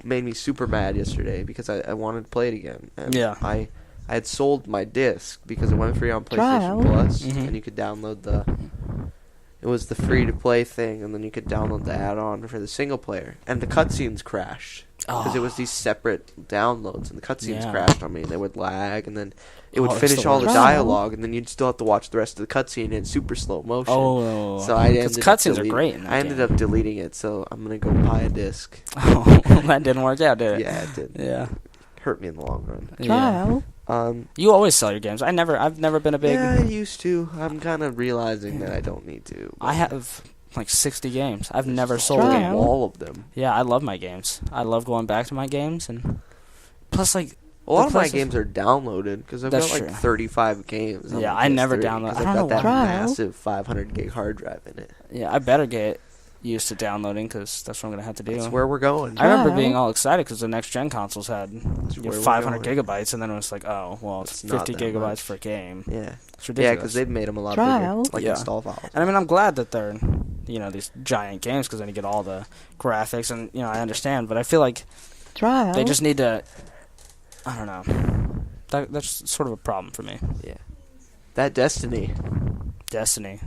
made me super mad yesterday because I wanted to play it again. And I had sold my disc because it went free on PlayStation Plus, and you could download it was the free-to-play thing, and then you could download the add-on for the single player. And the cutscenes crashed because it was these separate downloads, and the cutscenes crashed on me. They would lag, and then it would finish all the dialogue, and then you'd still have to watch the rest of the cutscene in super slow motion. Oh, so I ended cutscenes are great. I ended up deleting it, so I'm gonna go buy a disc. Oh, that didn't work out, did it? Yeah, it did. Yeah, hurt me in the long run. Trial. You always sell your games. I've never been a big. Yeah, I used to. I'm kind of realizing that I don't need to. I have like 60 games. I've never sold a game. All of them. Yeah, I love my games. I love going back to my games, and plus like a lot of my games are downloaded because I've got like 35 games. Yeah, I never download. I don't know why. I've got that massive 500 gig hard drive in it. Yeah, I better get used to downloading because that's what I'm gonna have to do. That's where we're going. I remember being all excited because the next gen consoles had 500 gigabytes, and then it was like, oh well, it's 50 gigabytes much for a game. Yeah, it's ridiculous. Yeah, because they've made them a lot bigger, like install files. And I mean, I'm glad that they're these giant games because then you get all the graphics, and I understand, but I feel like they just need to. I don't know. That's sort of a problem for me. Yeah, that Destiny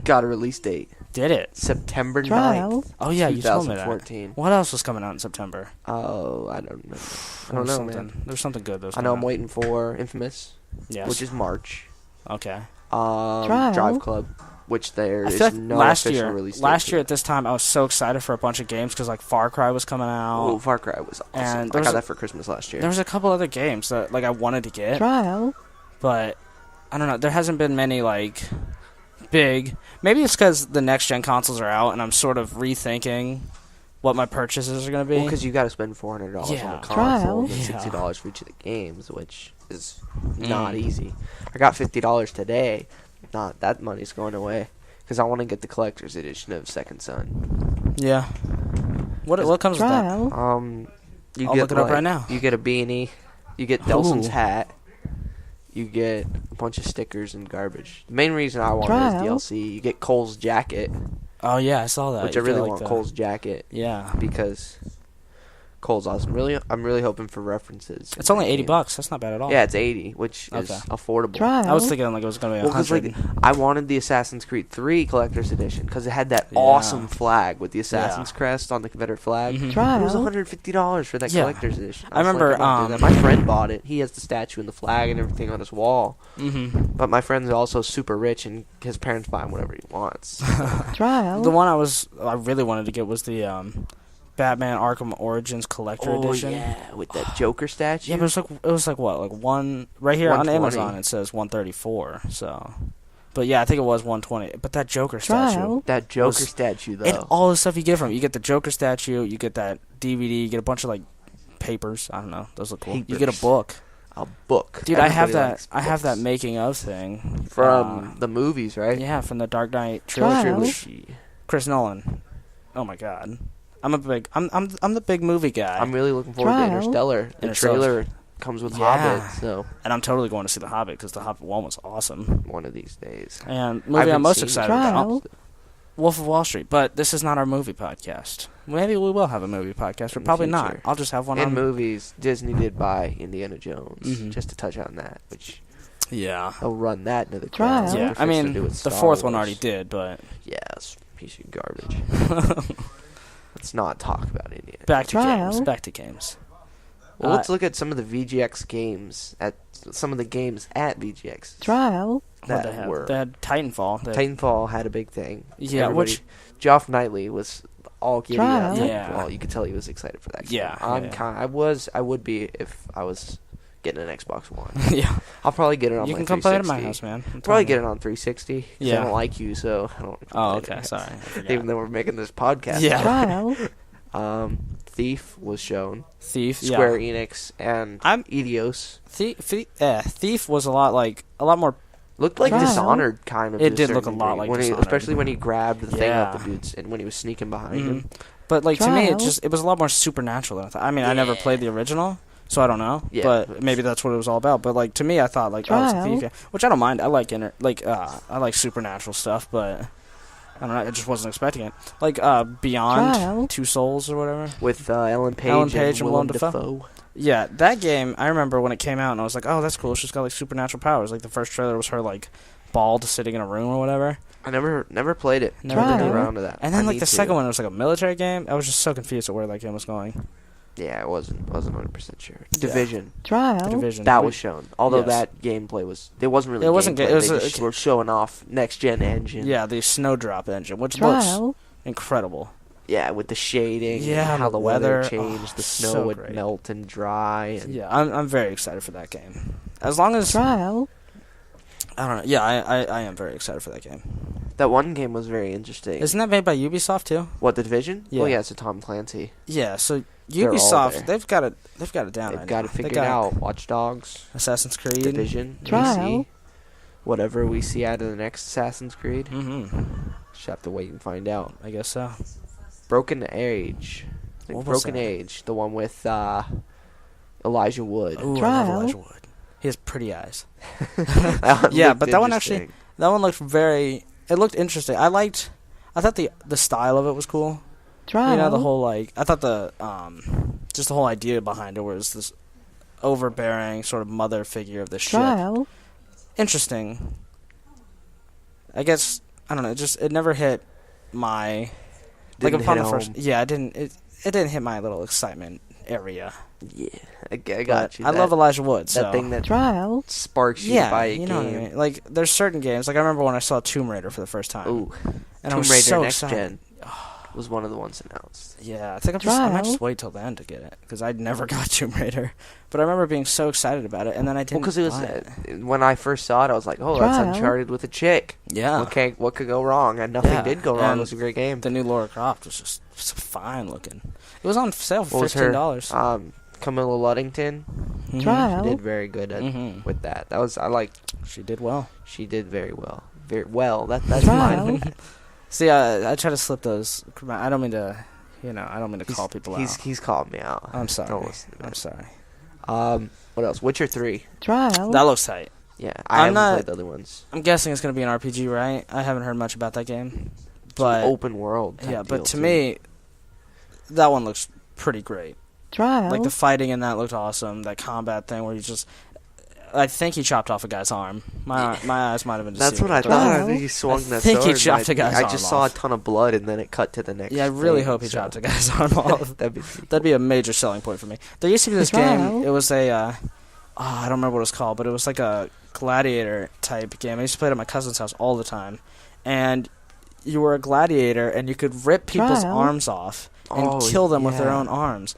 got a release date. Did it? September 9th. Oh, yeah, you told me that. 2014. What else was coming out in September? Oh, I don't know. I don't know, man. There's something good. I know I'm waiting for Infamous, which is March. Okay. Drive Club, which there is no official release date. Last year at this time, I was so excited for a bunch of games because, like, Far Cry was coming out. Oh, Far Cry was awesome. And I got that for Christmas last year. There was a couple other games that, like, I wanted to get. But, I don't know. There hasn't been many, like, big. Maybe it's because the next-gen consoles are out, and I'm sort of rethinking what my purchases are going to be. Well, because you got to spend $400 on the console and $60 for each of the games, which is not easy. I got $50 today. Not that money's going away because I want to get the collector's edition of Second Son. Yeah. What comes with that? I'll look it up right now. You get a beanie. You get Delson's hat. You get a bunch of stickers and garbage. The main reason I want it is DLC. You get Cole's jacket. Oh yeah, I saw that. Which I really want Cole's jacket. Yeah. Because Cole's awesome. I'm really hoping for references. It's only $80. That's not bad at all. Yeah, it's $80, which is affordable. I was thinking like it was gonna be $100. I wanted the Assassin's Creed 3 collector's edition because it had that awesome flag with the Assassin's crest on the Confederate flag. It was $150 for that collector's edition. I remember my friend bought it. He has the statue and the flag and everything on his wall. But my friend's also super rich and his parents buy him whatever he wants. The one I really wanted to get was the Batman Arkham Origins Collector Edition. Yeah, with that Joker statue. Yeah, but it was like what? Like one right here on Amazon it says 134. So, but yeah, I think it was 120. But that Joker statue. That Joker statue though. And all the stuff you get from it. You get the Joker statue, you get that DVD, you get a bunch of like papers. I don't know. Those look cool. You get a book. A book. Dude, I have that making of thing from the movies, right? Yeah, from the Dark Knight trilogy. Chris Nolan. Oh my god. I'm the big movie guy. I'm really looking forward to Interstellar. The trailer comes with Hobbit, so. And I'm totally going to see The Hobbit because The Hobbit 1 was awesome. One of these days. And movie I'm most excited about, Wolf of Wall Street. But this is not our movie podcast. Maybe we will have a movie podcast, but probably not. I'll just have one in movies. Disney did buy Indiana Jones, just to touch on that, which. Yeah. They'll run that into the ground. Yeah, I mean, the fourth one already did, but. Yeah, it's a piece of garbage. Let's not talk about it yet. Back to games. Well, let's look at some of the VGX games some of the games at VGX. Trial. They had Titanfall. Titanfall had a big thing. Yeah, which Geoff Knightley was all giddy up. Yeah. Well, you could tell he was excited for that game. Yeah. I would be if I was getting an Xbox One. Yeah. I'll probably get it on you my 360. can come play it at my house, man. Probably get it on 360. Yeah. I don't like you, so I don't. Oh, okay. Sorry. Even though we're making this podcast. Yeah. Trial. Thief was shown. Square Enix and Eidos. Thief was a lot more. Looked like Trial. Dishonored kind of. It did look a lot like Dishonored. Especially when he grabbed the thing out the dudes and when he was sneaking behind him. But to me, Trial. it was a lot more supernatural than I thought. I mean, I never played the original, so I don't know. Yeah, but maybe that's what it was all about. But to me, I thought it's a Thief game, which I don't mind. I like I like supernatural stuff, but I don't know. I just wasn't expecting it. Beyond Trial. Two Souls or whatever with Ellen Page and Willem Dafoe. Yeah, that game. I remember when it came out, and I was like, "Oh, that's cool. She's got supernatural powers." The first trailer was her bald sitting in a room or whatever. I never played it. Never did did around to that. And then the second one was a military game. I was just so confused at where that game was going. Yeah, I wasn't 100% sure. Division. Trial. Division. That was shown. Although Yes. that gameplay was... It wasn't really It wasn't gameplay. It was they just were showing off next-gen engine. Yeah, the Snowdrop engine, which Trial. looks incredible. Yeah, with the shading. Yeah, and how the weather changed. Oh, the snow so would great. melt and dry. And Yeah, I'm very excited for that game. As long as... Trial. I don't know. Yeah, I am very excited for that game. that one game was very interesting. Isn't that made by Ubisoft too? What, The Division? Yeah. Well, yeah, it's a Tom Clancy. Yeah, so They're all Ubisoft, there. they've got it down. They've right got now. it figured out. Watch Dogs, Assassin's Creed. Division, Trial. AC, whatever we see out of the next Assassin's Creed. Mm-hmm. Just have to wait and find out. I guess so. Broken Age. What was Broken that? Age, the one with Elijah Wood. Ooh, I Trial. love Elijah Wood. He has pretty eyes. That Yeah, looked but that one interesting. That one looked it looked interesting. I thought the style of it was cool. Trial. You know, the whole I thought just the whole idea behind it was this overbearing sort of mother figure of the ship. Trial. Interesting. I guess I don't know. It never hit my Didn't upon hit the first. home. Yeah, it didn't hit my little excitement area. Yeah, I got But you. I love Elijah Wood. So. that thing that Trial. sparks you Yeah, to buy a you game. know what I mean. There's certain games. I remember when I saw Tomb Raider for the first time. Ooh, and I Tomb was Raider so Next excited. Gen was one of the ones announced. Yeah, I think I might just Trial. wait till then to get it because I never got Tomb Raider. But I remember being so excited about it, and then I didn't. Well, because it was buy it. when I first saw it, I was like, "Oh, that's Trial. Uncharted with a chick." Yeah, What could go wrong? And nothing Yeah, did go wrong. and It was a great game. the new Lara Croft was just fine looking. It was on sale for What was her? $15. Camilla Luddington. Mhm. Trial. She did very good Mhm. with that. I liked. She did well. She did very well. Very well. That's Trial. fine. See, I try to slip those. I don't mean to. I don't mean to call people out. He's called me out. I'm sorry. Don't listen to I'm that. sorry. What else? Witcher 3. Trial. That looks tight. Yeah, I haven't not- played the other ones. I'm guessing it's going to be an RPG, right? I haven't heard much about that game. But Open world. type yeah, but deal, to too. me, that one looks pretty great. Trial. Like the fighting in that looked awesome. That combat thing where you just, I think he chopped off a guy's arm. My eyes might have been That's deceiving what I me, but- thought. I Trial. think he swung I that think he sword. chopped a guy's I arm just saw off. a ton of blood, and then it cut to the next. Yeah, I really thing, hope he so- chopped a guy's arm off. That'd be pretty That'd be a major selling point for me. There used to be this Trial. game. It was I don't remember what it was called, but it was like a gladiator type game. I used to play it at my cousin's house all the time, and you were a gladiator, and you could rip people's Trial. arms off and Oh, kill them with their yeah. own arms.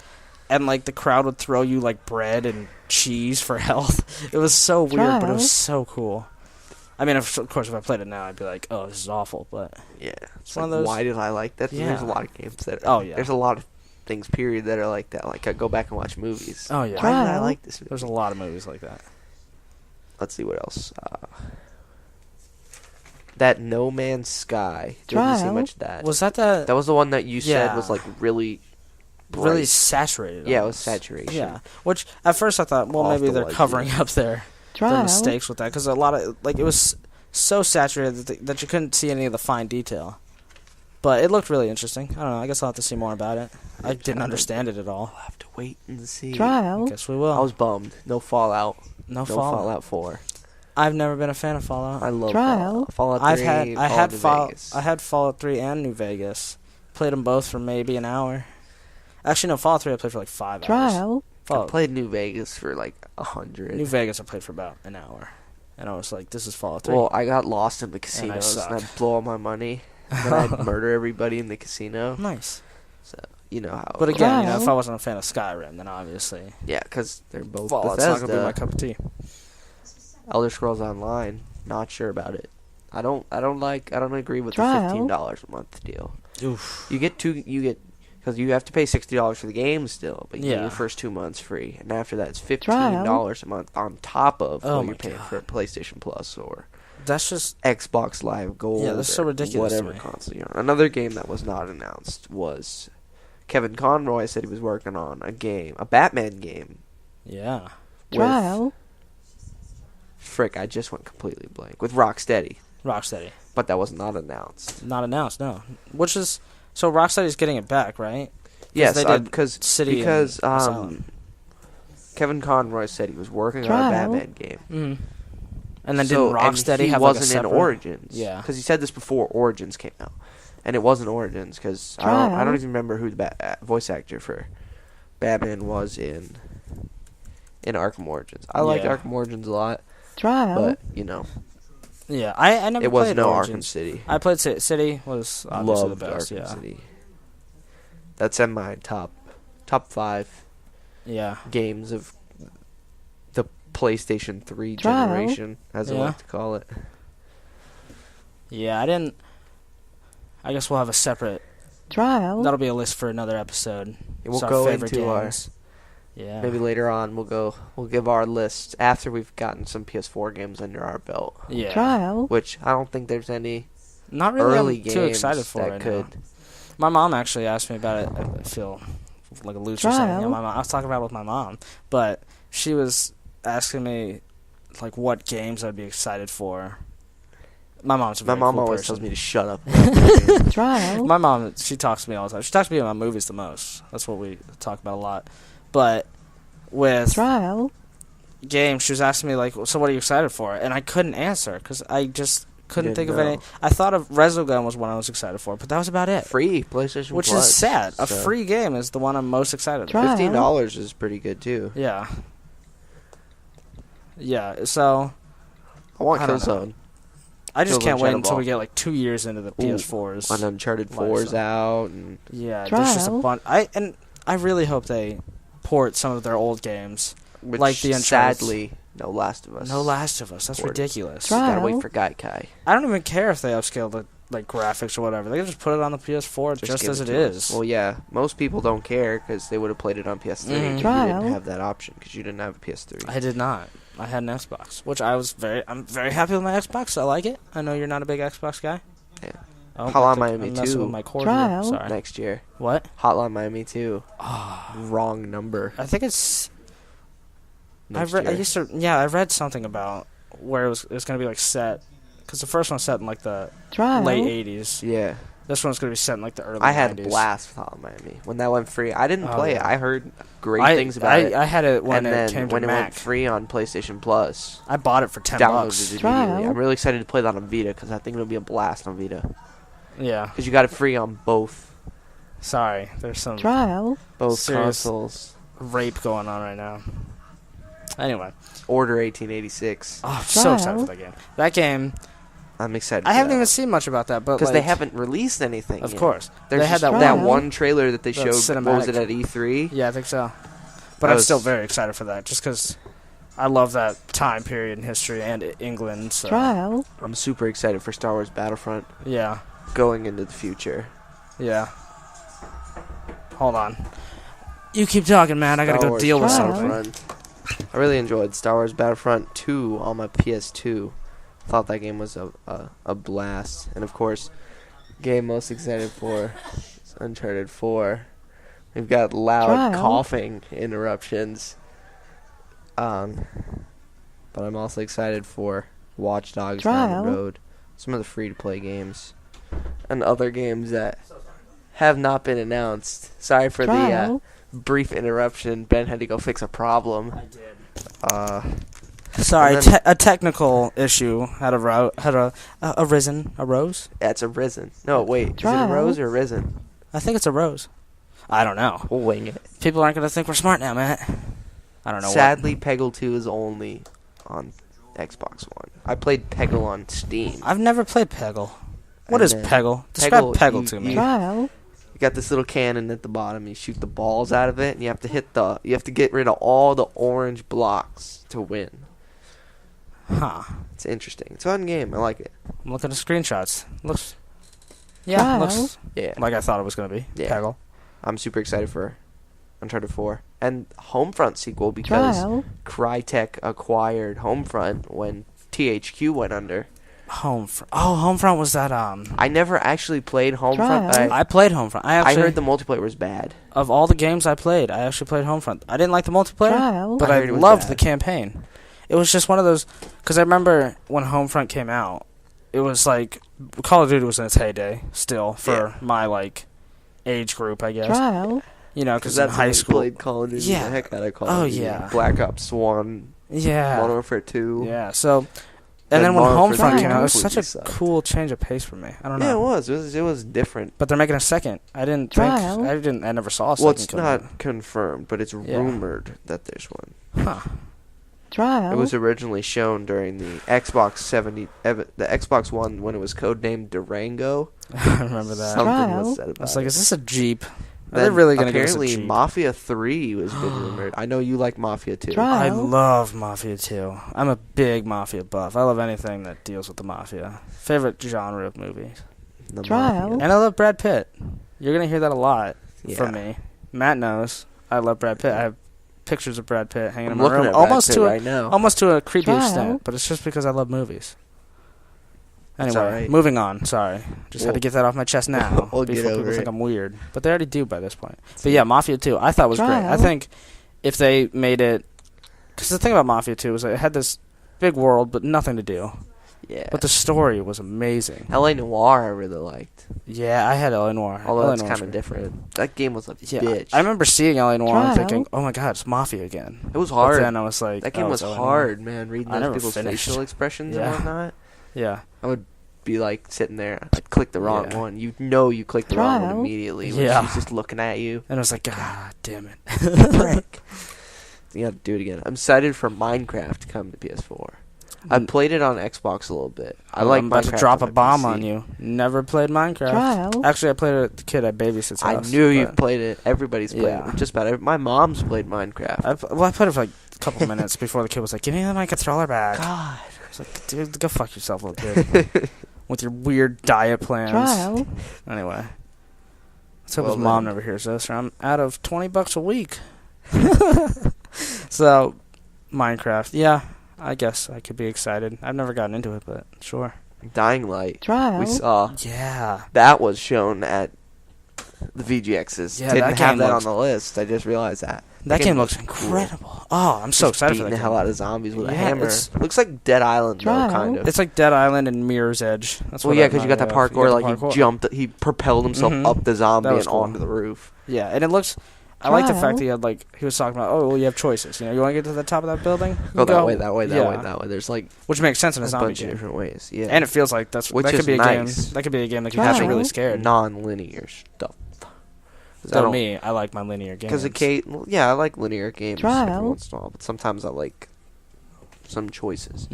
And the crowd would throw you bread and cheese for health. It was so weird, but it Trial. was so cool. I mean, of course, if I played it now, I'd be like, "Oh, this is awful." But Yeah, it's one of like, those- why did I like that? Yeah. There's a lot of games that. Oh, yeah. There's a lot of things. Period that are like that. Like I go back and watch movies. oh yeah, Why did I Trial. like this movie? there's a lot of movies like that. Let's see what else. That No Man's Sky. Didn't see Trial. much of that. Was that That was the one that you said Yeah. was really. really bright. saturated? Yeah, it was almost. saturation. Yeah, which at first I thought, well, Off maybe the they're ledge, covering yeah. up their Trial. mistakes with that because a lot of it was so saturated that you couldn't see any of the fine detail. But it looked really interesting. I don't know. I guess I'll have to see more about it. I didn't understand it at all. I'll have to wait and see. Trial. Guess we will. I was bummed. No Fallout. no No Fallout. Fallout 4. I've never been a fan of Fallout. I love Trial. Fallout. Fallout 3. I had Fallout New Vegas. I had Fallout 3 and New Vegas played them both for maybe an hour. Actually, no, Fallout 3 I played for like 5 hours. Trial. I played New Vegas for like 100. New Vegas I played for about an hour. And I was like, this is Fallout 3. Well, I got lost in the casinos and I'd blow all my money. And then I'd murder everybody in the casino. Nice. So, you know how. But again, if I wasn't a fan of Skyrim, then obviously. Yeah, because they're both Fallout's not going to be my cup of tea. Elder Scrolls Online, not sure about it. I don't agree with the $15 a month deal. Oof. Because you have to pay $60 for the game still, but you get your first 2 months free, and after that it's $15 a month on top of what you're paying for PlayStation Plus or that's just Xbox Live Gold. Yeah, that's so ridiculous. Whatever console you're on. Another game that was not announced was Kevin Conroy said he was working on a Batman game. Yeah. Trial. Frick, I just went completely blank. With Rocksteady. But that was not announced. Not announced, no. Which is so Rocksteady's getting it back, right? Yes, because Kevin Conroy said he was working on a Batman game. Mm. And then didn't Rocksteady have like a separate... in Origins. Yeah. Because he said this before Origins came out. And it wasn't Origins, because I don't even remember who the voice actor for Batman was in Arkham Origins. I liked Arkham Origins a lot. But, you know... Yeah, I never played Origins. Arkham City. I played City, was obviously the best. Arkham City. That's in my top 5 games of the PlayStation 3 generation, as I like to call it. Yeah, I guess we'll have a separate trial. That'll be a list for another episode. We'll go into our... Yeah. Maybe later on we'll give our list after we've gotten some PS4 games under our belt. Yeah. Trial. Which I don't think there's any not really early games too excited for that right could. Now. My mom actually asked me about it. I feel like a loser saying, my mom. I was talking about it with my mom, but she was asking me like what games I'd be excited for. My mom's a very cool always person. tells me to shut up. Trial. My mom, she talks to me all the time. She talks to me about movies the most. That's what we talk about a lot. But with games, she was asking me, like, so what are you excited for? And I couldn't answer because I just couldn't think of any. I thought of Resogun was one I was excited for, but that was about it. Free PlayStation Which Plus, is sad. So. A free game is the one I'm most excited about. $15 is pretty good, too. Yeah. Yeah, so... I want Killzone. I just can't wait until we get, like, 2 years into the PS4's. When Uncharted 4's out. And yeah, there's just a bunch. I really hope they port some of their old games. Which, like the Uncharted. Sadly, No Last of Us. No Last of Us. That's ridiculous. You gotta wait for Gaikai. I don't even care if they upscale the graphics or whatever. They can just put it on the PS4 just as it is. Well, yeah. Most people don't care because they would have played it on PS3. Mm-hmm. You didn't have that option because you didn't have a PS3. I did not. I had an Xbox, which I'm very happy with my Xbox. I like it. I know you're not a big Xbox guy. Yeah. Hotline Miami 2 with my cord here. Sorry. Next year. What? Hotline Miami 2. Wrong number. I think it's... I read something about where it was going to be like set, because the first one's set in like the late 80s. Yeah. This one's going to be set in like the early 90s. I had a blast with Hotline Miami. When that went free, I didn't play it. I heard great things about it. I had it when it came to Mac. When it went free on PlayStation Plus. I bought it for $10. Downloaded it immediately. I'm really excited to play that on Vita because I think it'll be a blast on Vita. Yeah. Because you got it free on both. Sorry, there's some both consoles. Rape going on right now. Anyway. Order 1886. Oh, I'm so excited for that game. That game... I'm excited. I haven't even seen much about that, but because they haven't released anything. Of course, they had that one trailer that they showed. What was it at E3? Yeah, I think so. But I'm still very excited for that, just because I love that time period in history and England. So. I'm super excited for Star Wars Battlefront. Yeah. Going into the future. Yeah. Hold on. You keep talking, man. I gotta go deal with something. I really enjoyed Star Wars Battlefront 2 on my PS2. Thought that game was a blast. And of course, game most excited for is Uncharted 4. We've got loud coughing interruptions. But I'm also excited for Watch Dogs down the road. Some of the free-to-play games. And other games that have not been announced. Sorry for the brief interruption. Ben had to go fix a problem. I did. Sorry, a technical issue arose. Yeah, it's arisen. No, wait, is it arose or arisen? I think it's a rose. I don't know. We'll wing it. People aren't going to think we're smart now, Matt. I don't know. Sadly, Peggle 2 is only on Xbox One. I played Peggle on Steam. I've never played Peggle. What is Peggle? Describe Peggle to me. Trial. You got this little cannon at the bottom. You shoot the balls out of it, and you have to get rid of all the orange blocks to win. Huh. It's interesting. It's a fun game. I like it. I'm looking at screenshots. Looks like I thought it was going to be. Yeah. Peggle. I'm super excited for Uncharted 4 and Homefront sequel because Crytek acquired Homefront when THQ went under. Homefront was that I never actually played Homefront. I played Homefront. I heard the multiplayer was bad. Of all the games I played, I actually played Homefront. I didn't like the multiplayer, but I loved the campaign. It was just one of those, because I remember when Homefront came out, it was like Call of Duty was in its heyday still for my like age group, I guess. You know, because in high school, played Call of Duty. The heck out of Call of Duty. Yeah. Black Ops 1. Yeah. Modern Warfare 2. Yeah. So, and then when Homefront came out, it was such a cool change of pace for me. I don't know. Yeah, it was. It was different. But they're making a second. I never saw a second. Well, it's not confirmed, but it's rumored that there's one. Huh. Trial. It was originally shown during the the Xbox One when it was codenamed Durango. I remember that. Something was said about I was like, is this a Jeep? Are they really going to give us a apparently Jeep? Mafia 3 was been rumored. I know you like Mafia 2. I love Mafia 2. I'm a big Mafia buff. I love anything that deals with the Mafia. Favorite genre of movies. Trial. And I love Brad Pitt. You're going to hear that a lot from me. Matt knows I love Brad Pitt. I have pictures of Brad Pitt hanging in my room. Almost to a creepy extent, but it's just because I love movies. Anyway, moving on. Sorry. Just had to get that off my chest now before people think I'm weird. But they already do by this point. But yeah, Mafia 2, I thought was great. I think if they made it... Because the thing about Mafia 2 was it had this big world, but nothing to do. Yeah. But the story was amazing. L.A. Noire I really liked. Yeah, I had L.A. Noire. Although that's kind of different. That game was a bitch. I remember seeing L.A. Noire and thinking, oh my god, it's Mafia again. It was hard. But then I was like... That game was hard, man. Reading those people's facial expressions and whatnot. Yeah. I would be like sitting there, I'd click the wrong one. You clicked the wrong one immediately when she's just looking at you. And I was like, God damn it. Frick. You gotta do it again. I'm excited for Minecraft to come to PS4. I played it on Xbox a little bit. I'm about to drop a bomb on you. Never played Minecraft. Actually, I played it with the kid at Babysit's house. I knew you played it. Everybody's played it. Just about my mom's played Minecraft. I played it for like a couple minutes before the kid was like, give me my controller back. God. I was like, dude, go fuck yourself, little kid. With your weird diet plans. Anyway. Let's hope his mom never hears this, or I'm out of $20 a week. So, Minecraft. Yeah, I guess I could be excited. I've never gotten into it, but sure. Dying Light. We saw. Yeah. That was shown at the VGXs. Yeah, didn't have that on the list. I just realized that. That game looks incredible. Cool. Oh, I'm so excited for that. Beating the hell out of zombies with a hammer. Looks like Dead Island, though, kind of. It's like Dead Island and Mirror's Edge. That's because you got that parkour. Like, he jumped, he propelled himself up the zombie and onto the roof. Yeah, and it looks... I like the fact that he had, like, he was talking about, you have choices. You know, you want to get to the top of that building? Go that way. There's, like... Which makes sense in a zombie bunch of different ways, yeah. And it feels like that could be a game. That could be a game that keeps you really scared. Non-linear stuff. So me, I like my linear games. Because I like linear games every once in a while, but sometimes I like some choices.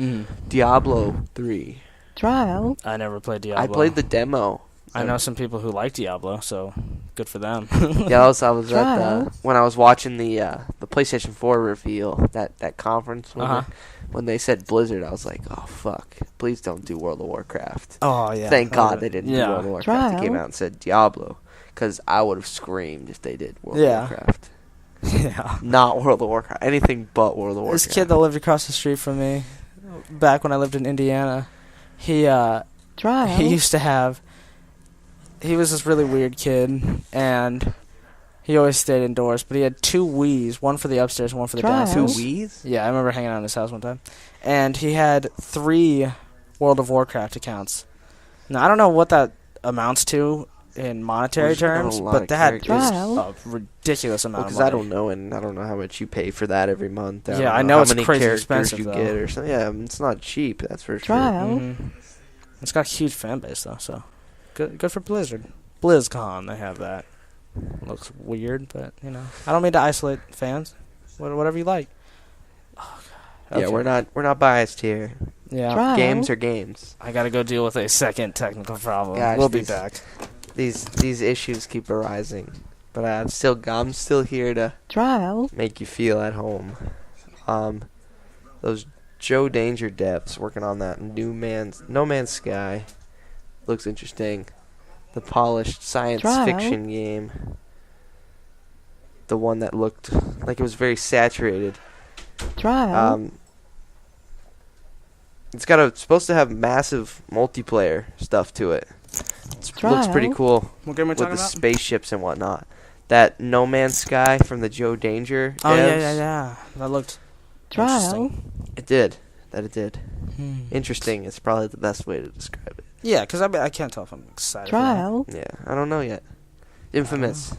Diablo 3. I never played Diablo. I played the demo. I know some people who like Diablo, so good for them. I was at when I was watching the PlayStation 4 reveal, that conference when they said Blizzard, I was like, oh fuck, please don't do World of Warcraft. Oh yeah. Thank God they didn't do World of Warcraft. They came out and said Diablo, because I would have screamed if they did World of Warcraft. Yeah. Not World of Warcraft. Anything but World of Warcraft. This kid that lived across the street from me, back when I lived in Indiana, he used to have. He was this really weird kid, and he always stayed indoors, but he had 2 Wiis, one for the upstairs and one for the downstairs. 2 Wiis? Yeah, I remember hanging out in his house one time. And he had 3 World of Warcraft accounts. Now, I don't know what that amounts to in monetary terms, but that is a ridiculous amount of money. Because I don't know, and I don't know how much you pay for that every month. I know it's crazy expensive, you though. get or something. Yeah, it's not cheap, that's for sure. It's got a huge fan base, though, so... Good for Blizzard. BlizzCon, they have that. It looks weird, but, I don't mean to isolate fans. Whatever you like. Oh, God. Okay. Yeah, we're not biased here. Yeah. Trial. Games are games. I gotta go deal with a second technical problem. Gosh, we'll be back. These issues keep arising, but I'm still here to make you feel at home. Those Joe Danger devs working on that No Man's Sky looks interesting. The polished science fiction game, the one that looked like it was very saturated. It's supposed to have massive multiplayer stuff to it. It looks pretty cool what game are we with talking the about? spaceships and whatnot. That No Man's Sky from the Joe Danger Oh, devs, yeah. That looked interesting. It did. Interesting is probably the best way to describe it. Yeah, because I can't tell if I'm excited Yeah, I don't know yet. Infamous.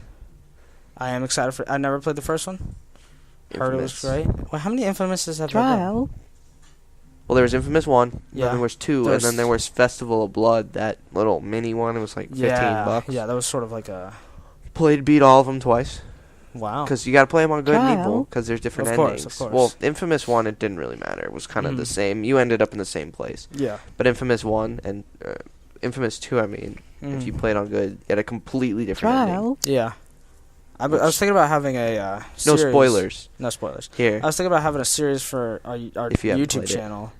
I am excited for I never played the first one. Heard it was great. Well, how many Infamouses have there been? Well, there was Infamous 1, Yeah. then there was 2, and then there was Festival of Blood, that little mini one. It was like $15. Yeah, that was sort of like a... Beat all of them twice. Wow. Because you got to play them on good and evil, because there's different endings. Of course. Well, Infamous 1, it didn't really matter. It was kind of the same. You ended up in the same place. Yeah. But Infamous 1 and Infamous 2, I mean, if you played on good, you had a completely different ending. Yeah. I was thinking about having a series. No spoilers. No spoilers. Here. I was thinking about having a series for our YouTube played channel,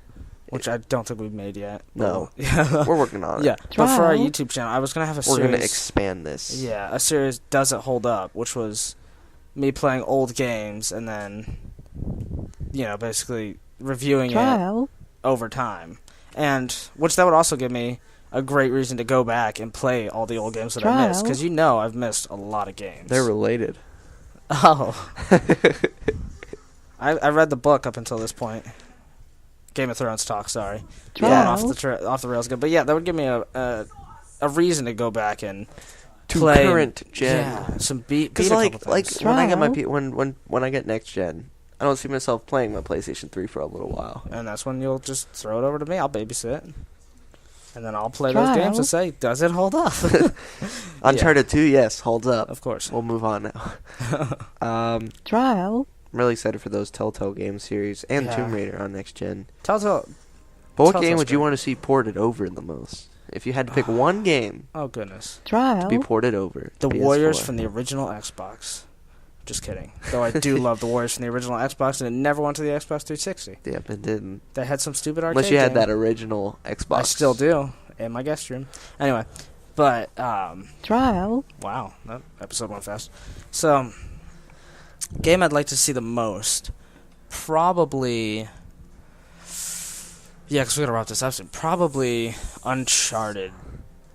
which I don't think we've made yet. No. Yeah. We're working on it. Yeah. But for our YouTube channel, I was going to have a series. We're going to expand this. Yeah, a series Does It Hold Up, which was me playing old games and then, basically reviewing it over time. And, which that would also give me a great reason to go back and play all the old games that I missed. Because I've missed a lot of games. They're related. Oh. I read the book up until this point. Game of Thrones talk, sorry. Yeah. Off the rails again. But yeah, that would give me a reason to go back and to play current gen. Yeah, some beat a couple things. Like when I get when I get next gen, I don't see myself playing my PlayStation 3 for a little while. And that's when you'll just throw it over to me. I'll babysit. And then I'll play those games and say, does it hold up? Uncharted 2, yes, holds up. Of course. We'll move on now. I'm really excited for those Telltale game series and Tomb Raider on next gen. Telltale. But what game would you want to see ported over the most? If you had to pick one game, oh goodness, to be ported over, the Warriors from the original Xbox. Just kidding. Though I do love the Warriors from the original Xbox, and it never went to the Xbox 360. Yep, it didn't. They had some stupid arcade Unless you had game. that original Xbox. I still do in my guest room. Anyway, but Trial. Wow, that episode went fast. So, game I'd like to see the most, probably. Yeah, because we gotta wrap this up soon. Probably Uncharted.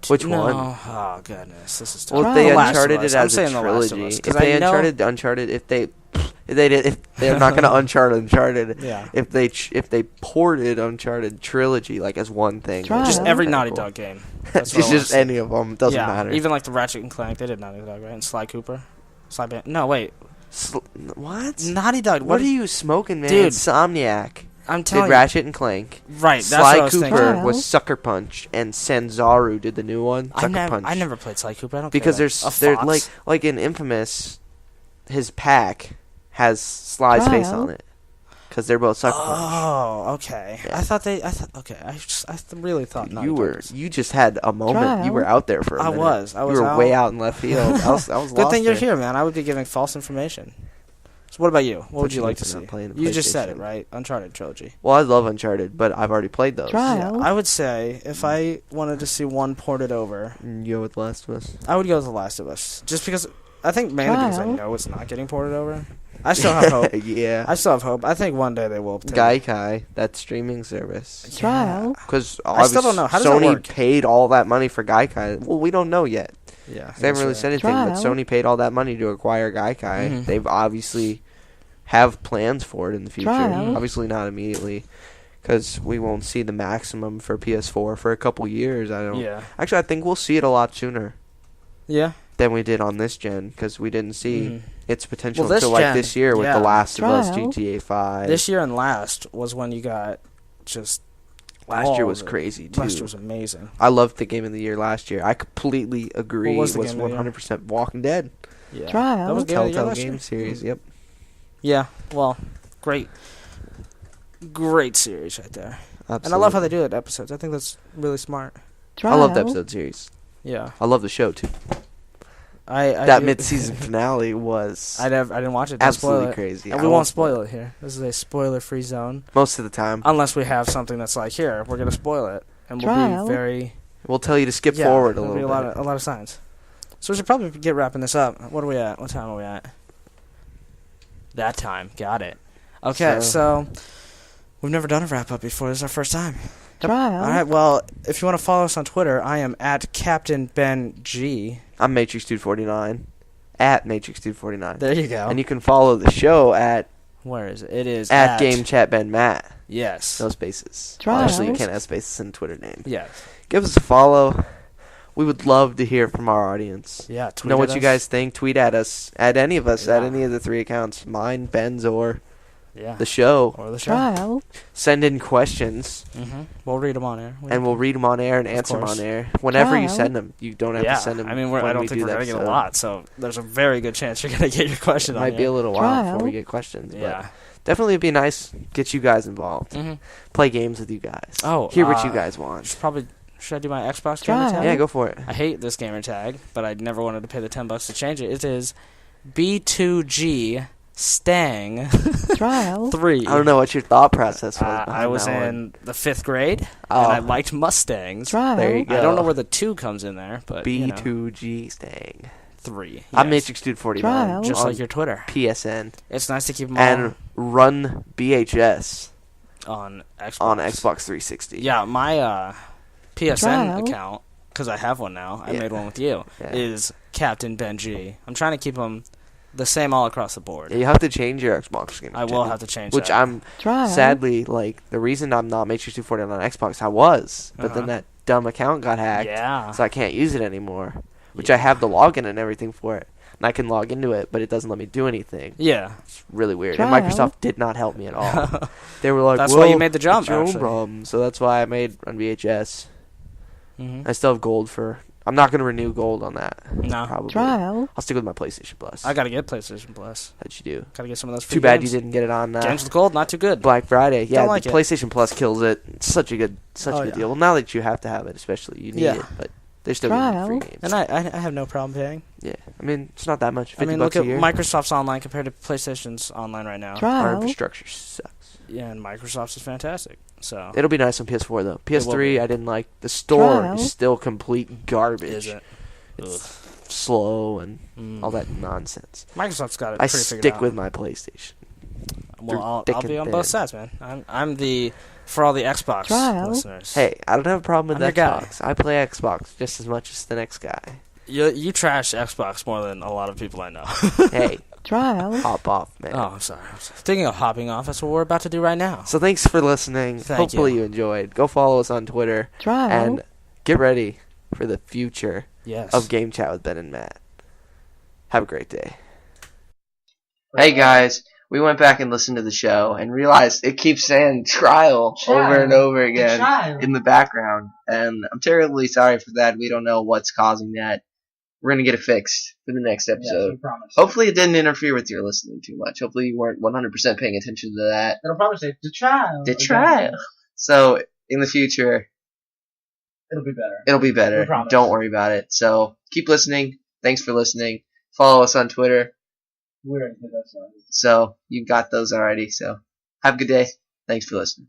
Which one? Oh goodness, this is tough. Well, if they The Last Uncharted of Us. it I'm as a saying The Last of trilogy, Us, if 'cause they I know- Uncharted, if they're not gonna Uncharted, Yeah. if they ported Uncharted trilogy like as one thing, Trial. Just every kinda Naughty cool. Dog game. That's what I It's wanna just see. any of them doesn't Yeah, matter. even like the Ratchet and Clank, they did Naughty Dog, right? And Sly Cooper, No, wait, what? Naughty Dog. What are you smoking, man? Dude. Insomniac I'm did telling you. Ratchet and Clank. Right, that's Sly what I was Cooper thinking. was Sucker Punch, and Sanzaru did the new one. Sucker Punch. I never played Sly Cooper. I don't Because care. there's like in Infamous, his pack has Sly's face on it. Because they're both Sucker Punch. Oh, okay. Yeah. I really thought Naughty Dog. You just had a moment. Trial. You were out there for a minute. I was You were out. way out in left field. I was Good lost thing you're there. here, man. I would be giving false information. So what about you? What would you like to for not see? playing the You just said it, PlayStation. right? Uncharted trilogy. Well, I love Uncharted, but I've already played those. Trial. I would say if I wanted to see one ported over, You go with Last of Us. I would go with The Last of Us. Just because I think mainly because I Trial. know it's not getting ported over. I still have hope. Yeah. I still have hope. I think one day they will. Gaikai, that streaming service. Trial. Because I still don't know. How does that Sony work? paid all that money for Gaikai. Well, we don't know yet. Yeah. They haven't really said anything, but Trial. Sony paid all that money to acquire Gaikai. Mhm. They've obviously have plans for it in the future. Trial. Obviously not immediately, because we won't see the maximum for PS4 for a couple years. Yeah. Actually, I think we'll see it a lot sooner Yeah. than we did on this gen, because we didn't see Mhm. its potential Well, this until like gen, this year with yeah. The Last of Us, Trial. GTA 5. This year and last was when you got just Last year was crazy, too. Last year was amazing. I loved the game of the year last year. I completely agree. What was It the was game of the year? 100% Walking Dead. Yeah. Trial. That was game of the year Telltale last game year? series, yep. Yeah, well, great series right there. Absolutely. And I love how they do it, episodes. I think that's really smart. Trial. I love the episode series. Yeah. I love the show, too. I That do- mid-season finale was I didn't watch it. Don't spoil absolutely it. crazy. And I we won't spoil it here. This is a spoiler-free zone. Most of the time. Unless we have something that's like, here, we're going to spoil it. And we'll Trial. be very... We'll tell you to skip forward a there'll little be bit. a lot of signs. So we should probably get wrapping this up. What are we at? What time are we at? That time. Got it. Okay, so we've never done a wrap-up before. This is our first time. Trial. All right, well, if you want to follow us on Twitter, I am at Captain Ben G. I'm Matrix Dude 49 at Matrix Dude 49. There you go. And you can follow the show at Where is it? It is at GameChat Ben&Matt. Yes. No spaces. Trials. Actually, you can't have spaces in the Twitter name. Yes. Give us a follow. We would love to hear from our audience. Yeah. Tweet Know at what us. you guys think. Tweet at us. At any of us. At Yeah. any of the 3 accounts. Mine, Ben's, or Yeah. the show. Or the show. Trial. Send in questions. Mm-hmm. We'll read them on air. And we'll read them on air and answer them course. on air. Whenever you Trial. send them. You don't have Yeah. to send them. I mean, when I don't we think do we're that, going to get a so lot, so there's a very good chance you're going to get your question It on might be a little while Trial. before we get questions. Yeah. But definitely it'd be nice to get you guys involved. Mm-hmm. Play games with you guys. Oh, Hear what you guys want. Should I do my Xbox Trial. gamer tag? Yeah, go for it. I hate this gamer tag, but I never wanted to pay the $10 to change it. It is B2G Stang Trial. 3. I don't know what your thought process was. I behind was that one. in the 5th grade, Oh. and I liked Mustangs. Trial. There you go. I don't know where the 2 comes in there, but B2G Stang. 3. I'm Yes. Matrix Dude 49. Trial. Just on like your Twitter. PSN. It's nice to keep them all And run BHS on Xbox. on Xbox 360. Yeah, my PSN Trial. account, because I have one now, I Yeah. made one with you, Yeah. is Captain Ben G. I'm trying to keep them the same all across the board. Yeah, you have to change your Xbox skin. I will have to change Which that. I'm Trial. sadly, like, the reason I'm not Matrix 249 on Xbox, I was. But then Uh-huh. that dumb account got hacked. Yeah. So I can't use it anymore. Which I have the login and everything for it. And I can log into it, but it doesn't let me do anything. Yeah. It's really weird. Trial. And Microsoft did not help me at all. They were like, That's well, why you made the jump, it's your own actually. problem. So that's why I made on VHS. Mm-hmm. I still have gold for... I'm not going to renew gold on that. No. Probably. Trial. I'll stick with my PlayStation Plus. I got to get PlayStation Plus. That you do. Got to get some of those free Too bad games. you didn't get it on Games with gold, not too good. Black Friday. Yeah, like the it. PlayStation Plus kills it. It's such a good Yeah. deal. Well, now that you have to have it, especially, you need Yeah. it. But they're still giving you Trial. free games. And I have no problem paying. Yeah. I mean, it's not that much. 50 I mean, bucks look a at year. Microsoft's online compared to PlayStation's online right now. Our Trial. infrastructure sucks. Yeah, and Microsoft's is fantastic. So It'll be nice on PS4, though. It will be. PS3, I didn't like. The store Trial. is still complete garbage. is it? It's slow and Mm. all that nonsense. Microsoft's got it I pretty figured stick out. with my PlayStation. Well, I'll thick be and on thin. both sides, man. I'm the for all the Xbox Trial. listeners. Hey, I don't have a problem with I'm your guy. Xbox. I play Xbox just as much as the next guy. You trash Xbox more than a lot of people I know. Hey, Trial. hop off, man. Oh, I'm sorry. Speaking of hopping off, that's what we're about to do right now. So thanks for listening. Thank Hopefully you. you enjoyed. Go follow us on Twitter. Trial. And get ready for the future Yes. of Game Chat with Ben and Matt. Have a great day. Hey guys, we went back and listened to the show and realized it keeps saying trial over and over again in the background. And I'm terribly sorry for that. We don't know what's causing that. We're going to get it fixed for the next episode. promise. Hopefully it didn't interfere with your listening too much. Hopefully you weren't 100% paying attention to that. It'll probably say the trial. The trial. So in the future, It'll be better. it'll be better. We promise. Don't worry about it. So keep listening. Thanks for listening. Follow us on Twitter. We're into that song. So you've got those already. So have a good day. Thanks for listening.